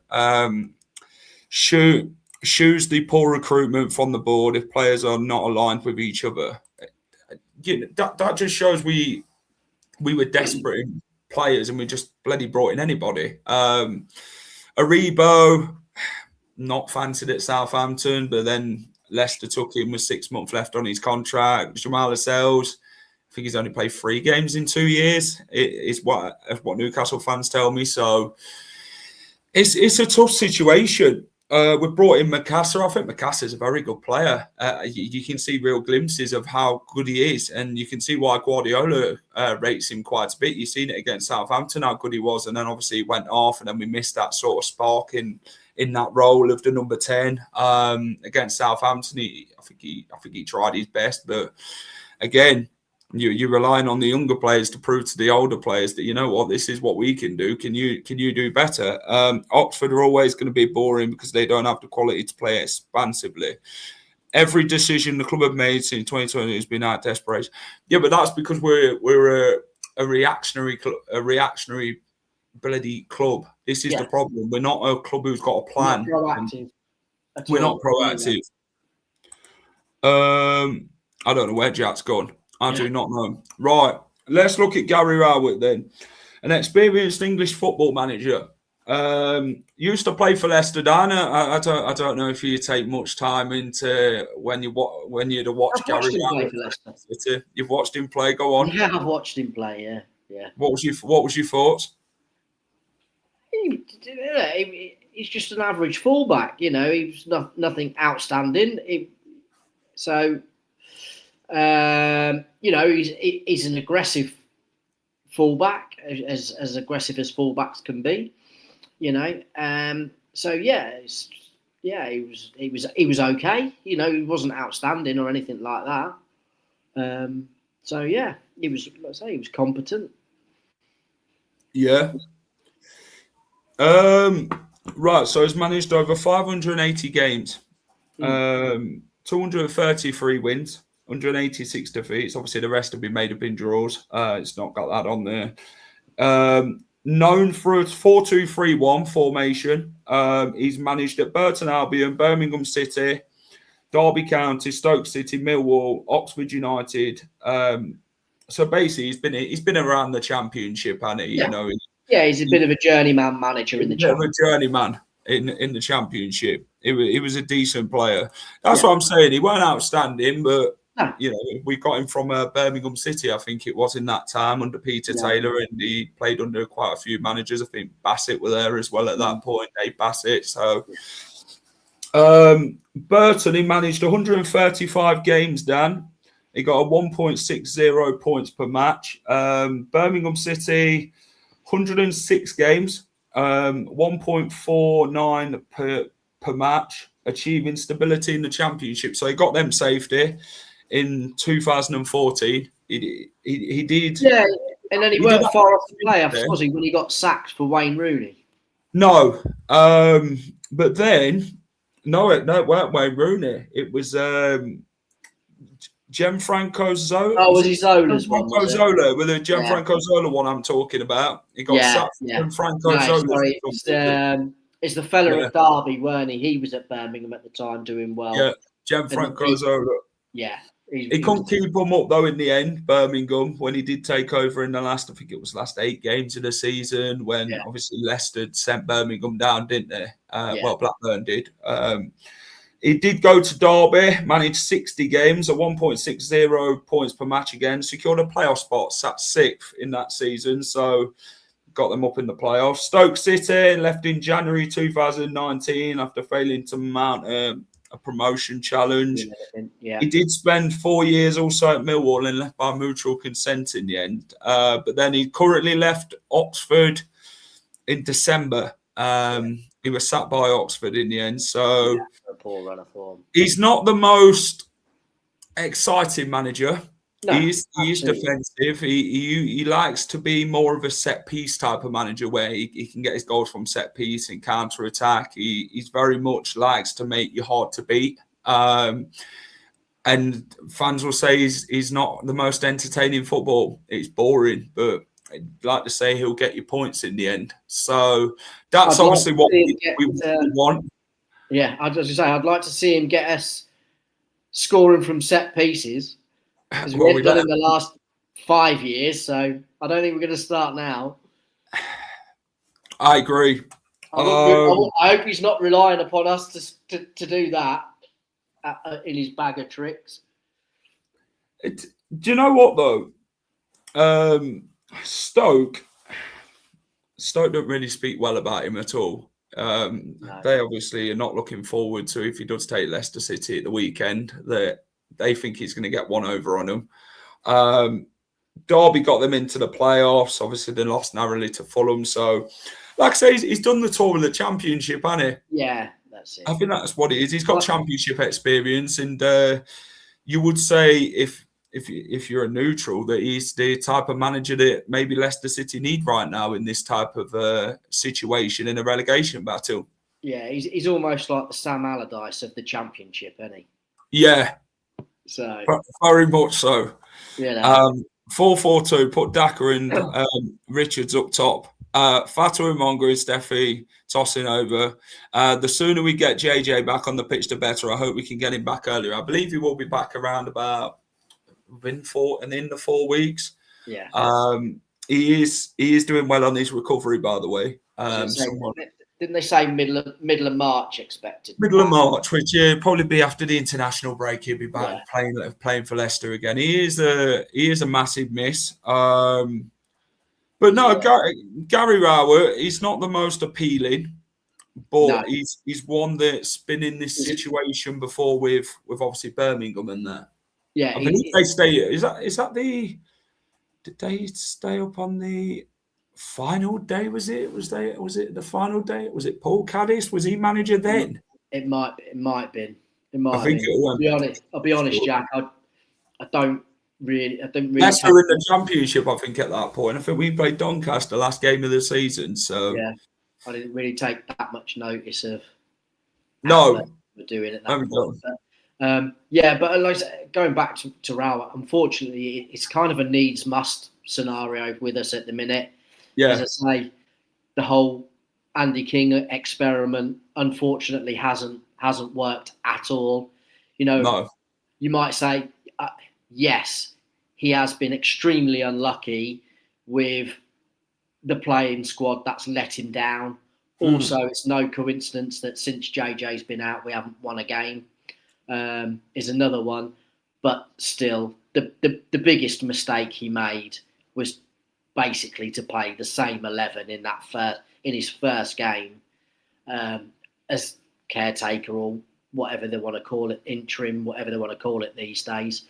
Shoes the poor recruitment from the board if players are not aligned with each other. That just shows we were desperate in players and we just bloody brought in anybody. Aribo, not fancied at Southampton, but then Leicester took him with 6 months left on his contract. Jamal Lascelles, I think he's only played 3 games in 2 years. It's what Newcastle fans tell me. So it's a tough situation. We brought in Macassar. I think Macassar's a very good player. You can see real glimpses of how good he is, and you can see why Guardiola rates him quite a bit. You've seen it against Southampton, how good he was, and then obviously he went off, and then we missed that sort of spark in that role of the number 10 against Southampton. I think he tried his best, but again, you're relying on the younger players to prove to the older players that, you know what, this is what we can do. Can you do better? Oxford are always going to be boring because they don't have the quality to play expansively. Every decision the club have made since 2020 has been out of desperation. Yeah, but that's because we're a reactionary bloody club. This is the problem. We're not a club who's got a plan. We're not proactive. I don't know where Jack's gone. I do not know. Right, let's look at Gary Rowett then. An experienced English football manager. Used to play for Leicester. Dana, I don't know if you take much time into when you'd watch Gary Rowett. You've watched him play. Go on. Yeah, I've watched him play. Yeah. What was your thoughts? He's just an average fullback. He was nothing outstanding. He's an aggressive fullback, as aggressive as fullbacks can be. He was okay. He wasn't outstanding or anything like that. He was. Let's say he was competent. Yeah. Right. So he's managed over 580 games, 233 wins. 186 defeats. Obviously, the rest have been made up in draws. It's not got that on there. Known for a 4-2-3-1 formation. He's managed at Burton Albion, Birmingham City, Derby County, Stoke City, Millwall, Oxford United. So basically, he's been around the Championship, hasn't he? Yeah. He's a bit of a journeyman manager in the Championship. A journeyman in the Championship. He was a decent player. That's what I'm saying. He weren't outstanding, but we got him from Birmingham City, I think it was, in that time under Peter Taylor, and he played under quite a few managers. I think Bassett were there as well at that point, Dave Bassett. So Burton, he managed 135 games, Dan. He got a 1.60 points per match. Birmingham City, 106 games, 1.49 per match, achieving stability in the Championship. So he got them safety. In 2014, he did. Yeah, and then he weren't far off the playoffs, was he, when he got sacked for Wayne Rooney? No, but then, no, it weren't Wayne Rooney. It was Gianfranco Zola. Oh, was he Zola's one? Gianfranco Was it? Zola, with the Yeah. Gianfranco Zola one I'm talking about. He got sacked from Gianfranco No, Zola. sorry, it's the fella at Derby, weren't he? He was at Birmingham at the time, doing well. Yeah, Gianfranco Zola. Yeah. He couldn't keep them up, though, in the end, Birmingham, when he did take over in the last, I think it was last 8 games of the season, when obviously Leicester sent Birmingham down, didn't they? Well, Blackburn did. He did go to Derby, managed 60 games, at 1.60 points per match again, secured a playoff spot, sat 6th in that season, so got them up in the playoffs. Stoke City left in January 2019 after failing to mount a promotion challenge. Yeah. He did spend 4 years also at Millwall and left by mutual consent in the end. But then he currently left Oxford in December. He was sacked by Oxford in the end. So a poor run of form. He's not the most exciting manager. No, he is defensive. He likes to be more of a set piece type of manager where he can get his goals from set piece and counter attack. He's very much likes to make you hard to beat. And fans will say he's not the most entertaining football. It's boring, but I'd like to say he'll get you points in the end. So that's obviously what we want. Yeah, I was going to say, I'd like to see him get us scoring from set pieces. Because we've done it in the last 5 years, so I don't think we're going to start now. I agree. I hope he's not relying upon us to do that in his bag of tricks. Do you know what, though? Stoke don't really speak well about him at all. No. They obviously are not looking forward to, if he does take Leicester City at the weekend, that they think he's going to get one over on them. Derby got them into the playoffs. Obviously, they lost narrowly to Fulham. So, like I say, he's done the tour of the Championship, hasn't he? Yeah, that's it. I think that's what it is. He's got Championship experience, and you would say if you're a neutral, that he's the type of manager that maybe Leicester City need right now in this type of situation in a relegation battle. Yeah, he's almost like the Sam Allardyce of the Championship, isn't he? Yeah. So very much so. Yeah. 4-4-2, put Daka and Richards up top. Fatu Umonga and Steffi tossing over. The sooner we get JJ back on the pitch, the better. I hope we can get him back earlier. I believe he will be back around about in the 4 weeks. Yeah. He is doing well on his recovery, by the way. Didn't they say middle of March expected? Middle of March, which probably be after the international break. He'll be back playing for Leicester again. He is a massive miss. But no, Gary Rowett, he's not the most appealing, but he's one that's been in this situation before with obviously Birmingham and that. Yeah, I believe they stay. Is that the? Did they stay up on the final day? Was it the final day? Was it Paul Caddis? Was he manager then? It might have been. I'll be honest, Jack. I don't really. Leicester in the Championship, I think, at that point. I think we played Doncaster last game of the season. So yeah, I didn't really take that much notice of. No, we're doing it that point. But like going back to Rowett, unfortunately, it's kind of a needs must scenario with us at the minute. Yeah. As I say, the whole Andy King experiment unfortunately hasn't worked at all. You might say, yes, he has been extremely unlucky with the playing squad that's let him down. Also, it's no coincidence that since JJ's been out, we haven't won a game. Is another one, but still, the biggest mistake he made was basically to play the same 11 in his first game as caretaker or whatever they want to call it, interim, whatever they want to call it these days.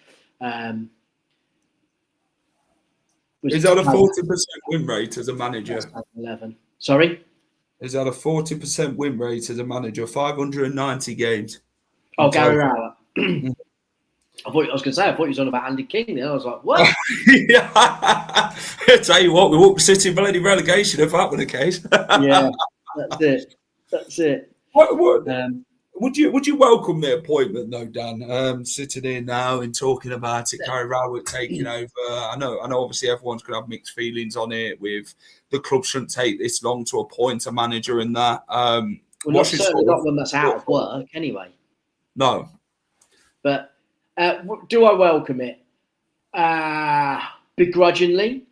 Is that a 40% win rate as a manager? 11. Sorry? Is that a 40% win rate as a manager? 590 games. Oh, Gary Rowett. I thought he was on about Andy King there. I was like, what? Yeah. I tell you what, we won't be sitting bloody relegation if that were the case. Yeah, that's it. Would you welcome the appointment though, Dan? Sitting here now and talking about it, Gary Rowett taking over. I know. Obviously, everyone's going to have mixed feelings on it. With the club shouldn't take this long to appoint a manager and that. Well, certainly not one that's out of work anyway. No. But do I welcome it? Begrudgingly,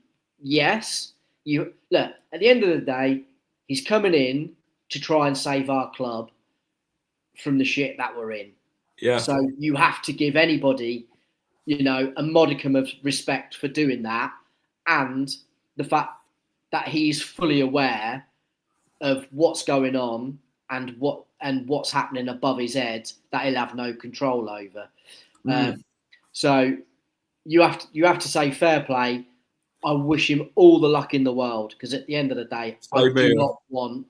yes. You look, at the end of the day, he's coming in to try and save our club from the shit that we're in. Yeah. So you have to give anybody, a modicum of respect for doing that, and the fact that he's fully aware of what's going on and what's happening above his head that he'll have no control over. So you have to say fair play. I wish him all the luck in the world, because at the end of the day, I do not want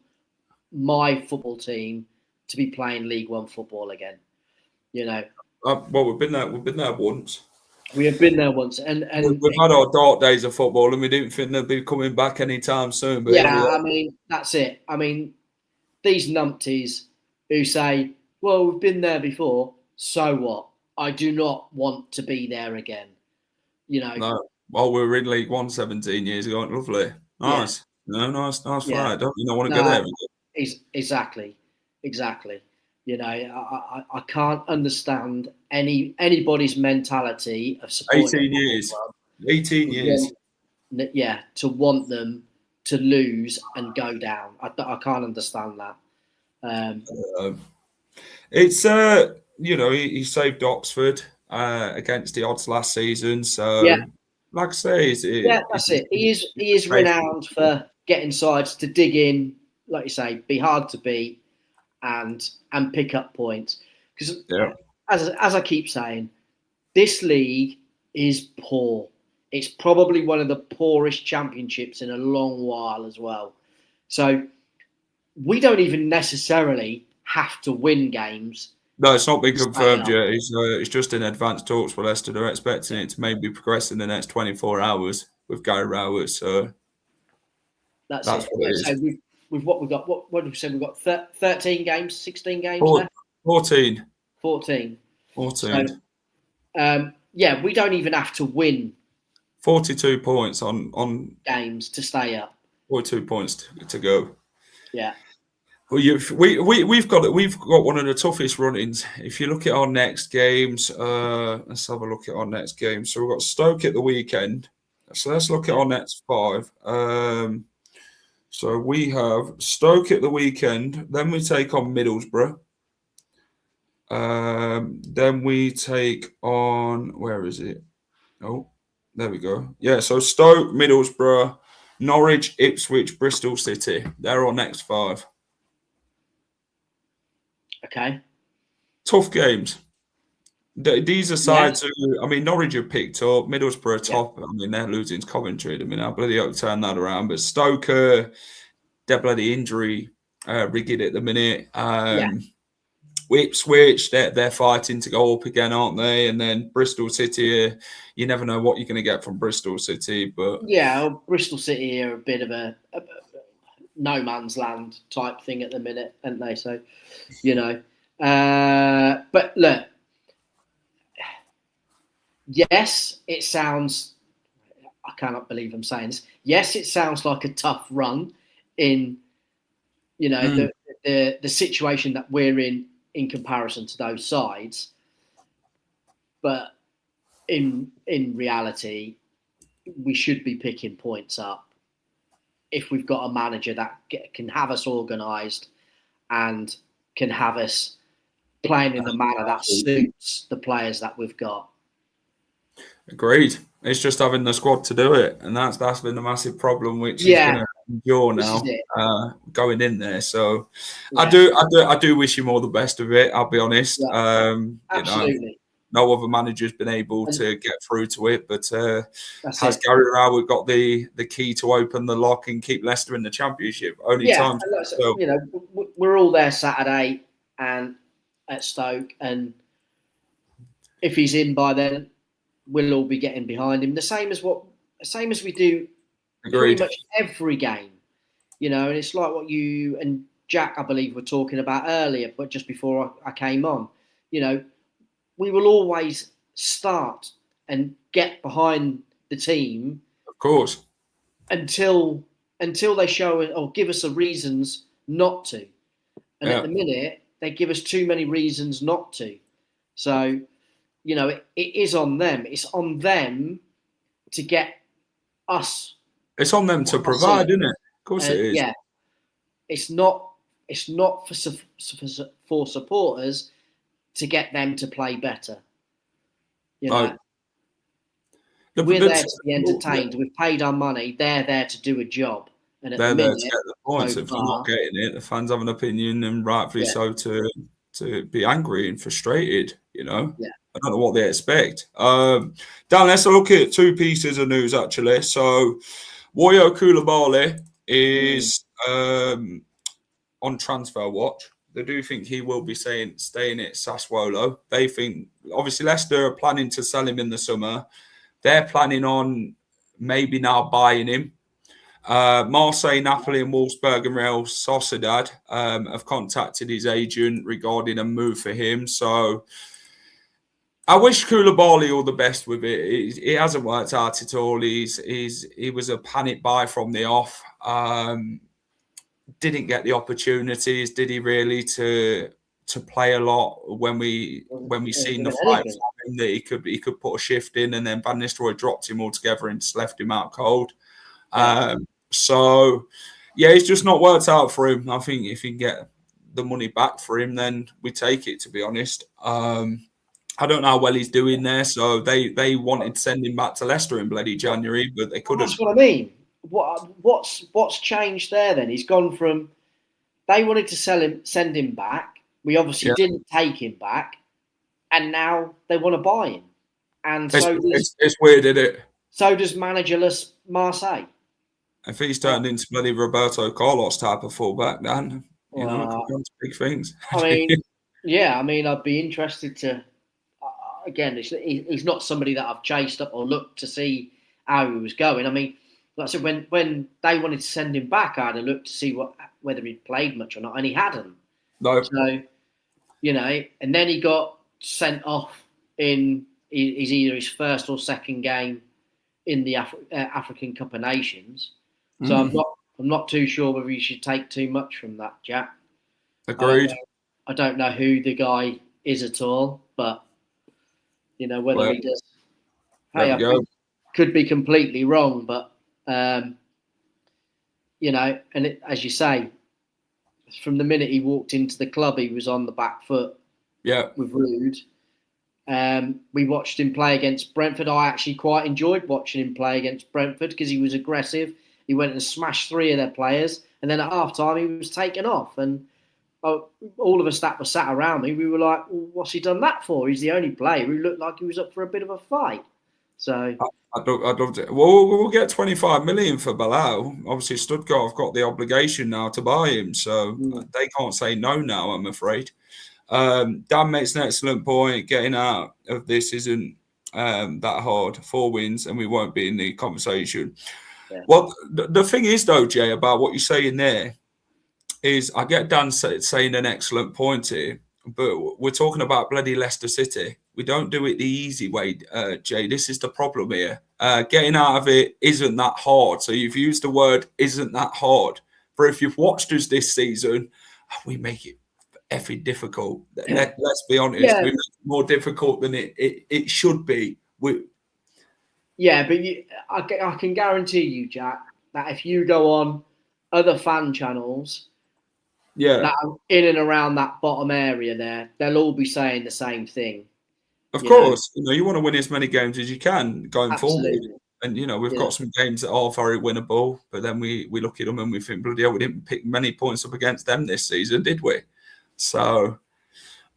my football team to be playing League One football again. Well, we've been there once. We have been there once, and we've had our dark days of football, and we didn't think they'd be coming back anytime soon. But I mean, that's it. I mean, these numpties who say, "Well, we've been there before, so what?" I do not want to be there again. No. Well, we were in League One 17 years ago. Lovely, nice. Yeah. No, nice flight. Don't you want to go there again? Exactly. I can't understand anybody's mentality of supporting 18 years. Yeah, to want them to lose and go down. I can't understand that. It's he saved Oxford against the odds last season. So like I say, that's it. He is renowned for getting sides to dig in, like you say, be hard to beat, and pick up points. Because as I keep saying, this league is poor. It's probably one of the poorest championships in a long while as well. So we don't even necessarily have to win games. No, it's not been confirmed yet. It's just in advanced talks with Leicester. They're expecting it to maybe progress in the next 24 hours with Gary Rowett. So that's it. What it is. So with what we've got, what did we say? We've got 13 games, 16 games left? 14. 14. So, we don't even have to win 42 points on games to stay up. 42 points to go. Yeah. Well, we've got one of the toughest run-ins. If you look at our next games, let's have a look at our next game. So we've got Stoke at the weekend. So let's look at our next 5. So we have Stoke at the weekend. Then we take on Middlesbrough. Then we take on, where is it? Oh, there we go. Yeah, so Stoke, Middlesbrough, Norwich, Ipswich, Bristol City. They're our next 5. Okay. Tough games. These are sides who, I mean, Norwich have picked up, Middlesbrough are top. I mean, they're losing to Coventry. I mean, I bloody hope to turn that around. But Stoke, they're bloody injury rigged at the minute. Ipswich, they're fighting to go up again, aren't they? And then Bristol City, you never know what you're going to get from Bristol City. But Bristol City are a bit of a no man's land type thing at the minute, aren't they? So, but look, yes, it sounds, I cannot believe I'm saying this. Yes, it sounds like a tough run in, the situation that we're in comparison to those sides. But in reality, we should be picking points up if we've got a manager that can have us organised and can have us playing in the manner that suits the players that we've got. Agreed. It's just having the squad to do it, and that's been a massive problem, which is going to endure now going in there. So I do wish him all the best of it. I'll be honest. Absolutely. No other manager's been able to get through to it, but has Gary Rowett got the key to open the lock and keep Leicester in the Championship? Only time. So, we're all there Saturday and at Stoke, and if he's in by then, we'll all be getting behind him. The same as we do. Agreed. Pretty much every game, and it's like what you and Jack, I believe, were talking about earlier, but just before I came on, you know, we will always start and get behind the team, of course, until they show or give us the reasons not to. And at the minute, they give us too many reasons not to. So, you know, it is on them. It's on them to get us. It's on them to provide, isn't it? Of course it is. Yeah. It's not for supporters to get them to play better. You know, we're there to be entertained. We've paid our money. They're there to do a job. And at they're the minute, there to get the points. So if they're not getting it, the fans have an opinion, and rightfully so, to be angry and frustrated. You know, I don't know what they expect. Dan, let's look at two pieces of news actually. So, Woyo Koulibaly is on transfer watch. They do think he will be staying at Sassuolo. They think, obviously, Leicester are planning to sell him in the summer. They're planning on maybe now buying him. Marseille, Napoli, and Wolfsburg and Real Sociedad have contacted his agent regarding a move for him. So I wish Koulibaly all the best with it. It hasn't worked out at all. He was a panic buy from the off. Didn't get the opportunities, did he really, to play a lot when we seen the fight from him, that he could put a shift in, and then Van Nistelrooy dropped him altogether and just left him out cold. So yeah, it's just not worked out for him. I think if you can get the money back for him, then we take it, to be honest. I don't know how well he's doing there. So they wanted to send him back to Leicester in bloody January, but they couldn't. That's what I mean. What's changed there then? He's gone from, they wanted to send him back. We obviously didn't take him back, and now they want to buy him. And it's weird, isn't it? So does managerless Marseille. If he's turned into bloody Roberto Carlos type of fullback, then you know, it could go to big things. I mean, I'd be interested to. Again, he's not somebody that I've chased up or looked to see how he was going. I mean, like I said, when they wanted to send him back, I had a look to see whether he'd played much or not, and he hadn't. No. So, you know, and then he got sent off in either his first or second game in the African Cup of Nations. So I'm not too sure whether you should take too much from that, Jack. Agreed. I don't know who the guy is at all, but you know whether he does. Hey, I could be completely wrong, but you know, and as you say, from the minute he walked into the club, he was on the back foot. Yeah, with Rude. We watched him play against Brentford. I actually quite enjoyed watching him play against Brentford because he was aggressive. He went and smashed 3 of their players, and then at half time he was taken off. And all of us that were sat around me, we were like, well, what's he done that for? He's the only player who looked like he was up for a bit of a fight. So I'd love to. Well, we'll get 25 million for Bilal. Obviously, Stuttgart have got the obligation now to buy him, so they can't say no now, I'm afraid. Dan makes an excellent point. Getting out of this isn't that hard. 4 wins and we won't be in the conversation. Yeah. Well, the thing is, though, Jay, about what you're saying there is, I get Dan saying an excellent point here, but we're talking about bloody Leicester City. We don't do it the easy way, Jay. This is the problem here. Getting out of it isn't that hard. So you've used the word "isn't that hard." But if you've watched us this season, we make it effing difficult. Let's be honest. We make it more difficult than it should be. Yeah, but I can guarantee you, Jack, that if you go on other fan channels that are in and around that bottom area there, they'll all be saying the same thing. Of course, you want to win as many games as you can going forward. And, we've got some games that are very winnable, but then we look at them and we think, bloody hell, we didn't pick many points up against them this season, did we? So,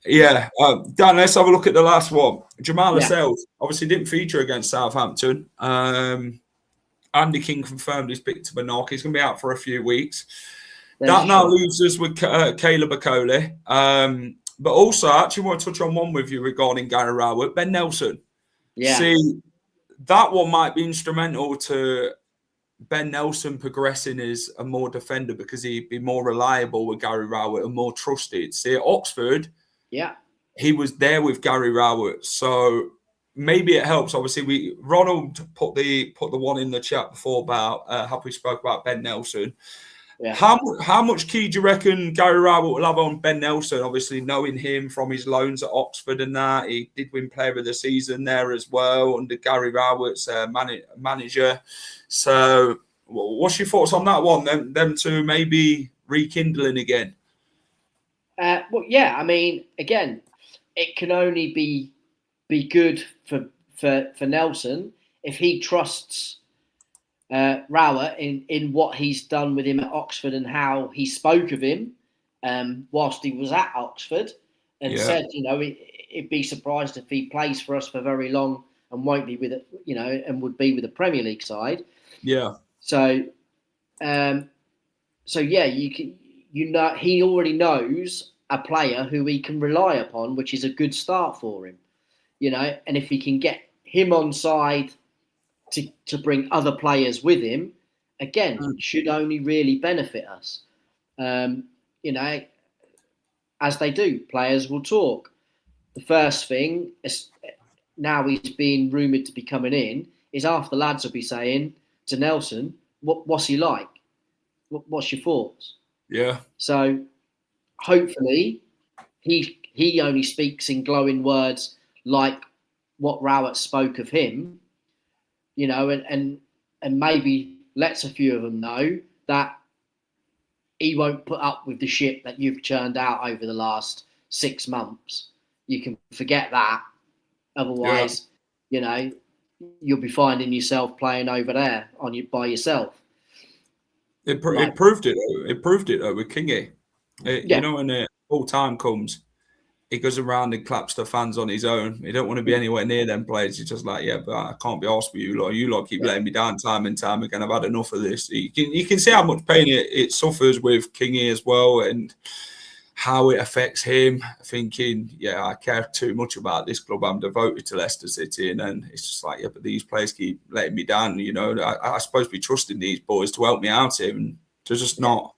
Dan, let's have a look at the last one. Jamal Lascelles obviously didn't feature against Southampton. Andy King confirmed he's picked up a knock. He's going to be out for a few weeks. That now leaves us with Caleb Akoli. But also, I actually want to touch on one with you regarding Gary Rowett, Ben Nelson. Yeah. See, that one might be instrumental to Ben Nelson progressing as a more defender because he'd be more reliable with Gary Rowett and more trusted. See, at Oxford, Yeah. he was there with Gary Rowett, so maybe it helps. Obviously, Ronald put the one in the chat before about how we spoke about Ben Nelson. Yeah. How much key do you reckon Gary Rowett will have on Ben Nelson? Obviously, knowing him from his loans at Oxford and that, he did win Player of the Season there as well under Gary Rowett's manager. So, what's your thoughts on that one? Them two maybe rekindling again. Well, yeah. I mean, again, it can only be good for Nelson if he trusts Rowett in what he's done with him at Oxford and how he spoke of him whilst he was at Oxford, and said, he'd be surprised if he plays for us for very long and won't be with it, and would be with the Premier League side. Yeah. So, yeah, he already knows a player who he can rely upon, which is a good start for him, and if he can get him on side to bring other players with him, again, should only really benefit us. As they do, players will talk. The first thing is, now he's being rumoured to be coming in, is half the lads will be saying to Nelson, what's he like? What's your thoughts? Yeah. So hopefully he only speaks in glowing words like what Rowett spoke of him, and maybe lets a few of them know that he won't put up with the shit that you've churned out over the last 6 months. You can forget that. Otherwise, you'll be finding yourself playing over there by yourself. It proved it. It proved it though with Kingy. When the full time comes, he goes around and claps the fans on his own. He don't want to be anywhere near them players. He's just like, yeah, but I can't be arsed with you lot. You lot keep letting me down time and time again. I've had enough of this. You can see how much pain it suffers with Kingy as well, and how it affects him, thinking, yeah, I care too much about this club. I'm devoted to Leicester City. And then it's just like, yeah, but these players keep letting me down. I supposed to be trusting these boys to help me out here, and they're just not.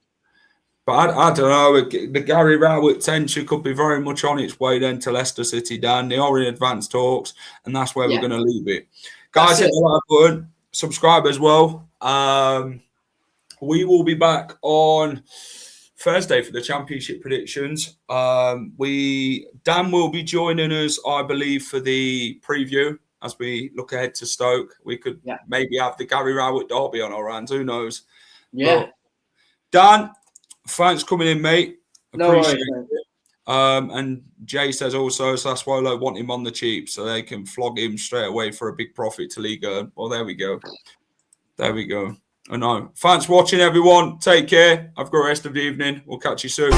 But I don't know. The Gary Rowett tension could be very much on its way then to Leicester City, Dan. They are in advanced talks, and that's where we're going to leave it. Guys, hit the like button. Subscribe as well. We will be back on Thursday for the Championship predictions. Dan will be joining us, I believe, for the preview as we look ahead to Stoke. We could maybe have the Gary Rowett derby on our hands. Who knows? Yeah. But Dan, thanks for coming in, mate. Appreciate it. And Jay says also Sassuolo want him on the cheap so they can flog him straight away for a big profit to Liga. Well, there we go. I know. Thanks for watching, everyone. Take care. Have a great rest of the evening. We'll catch you soon.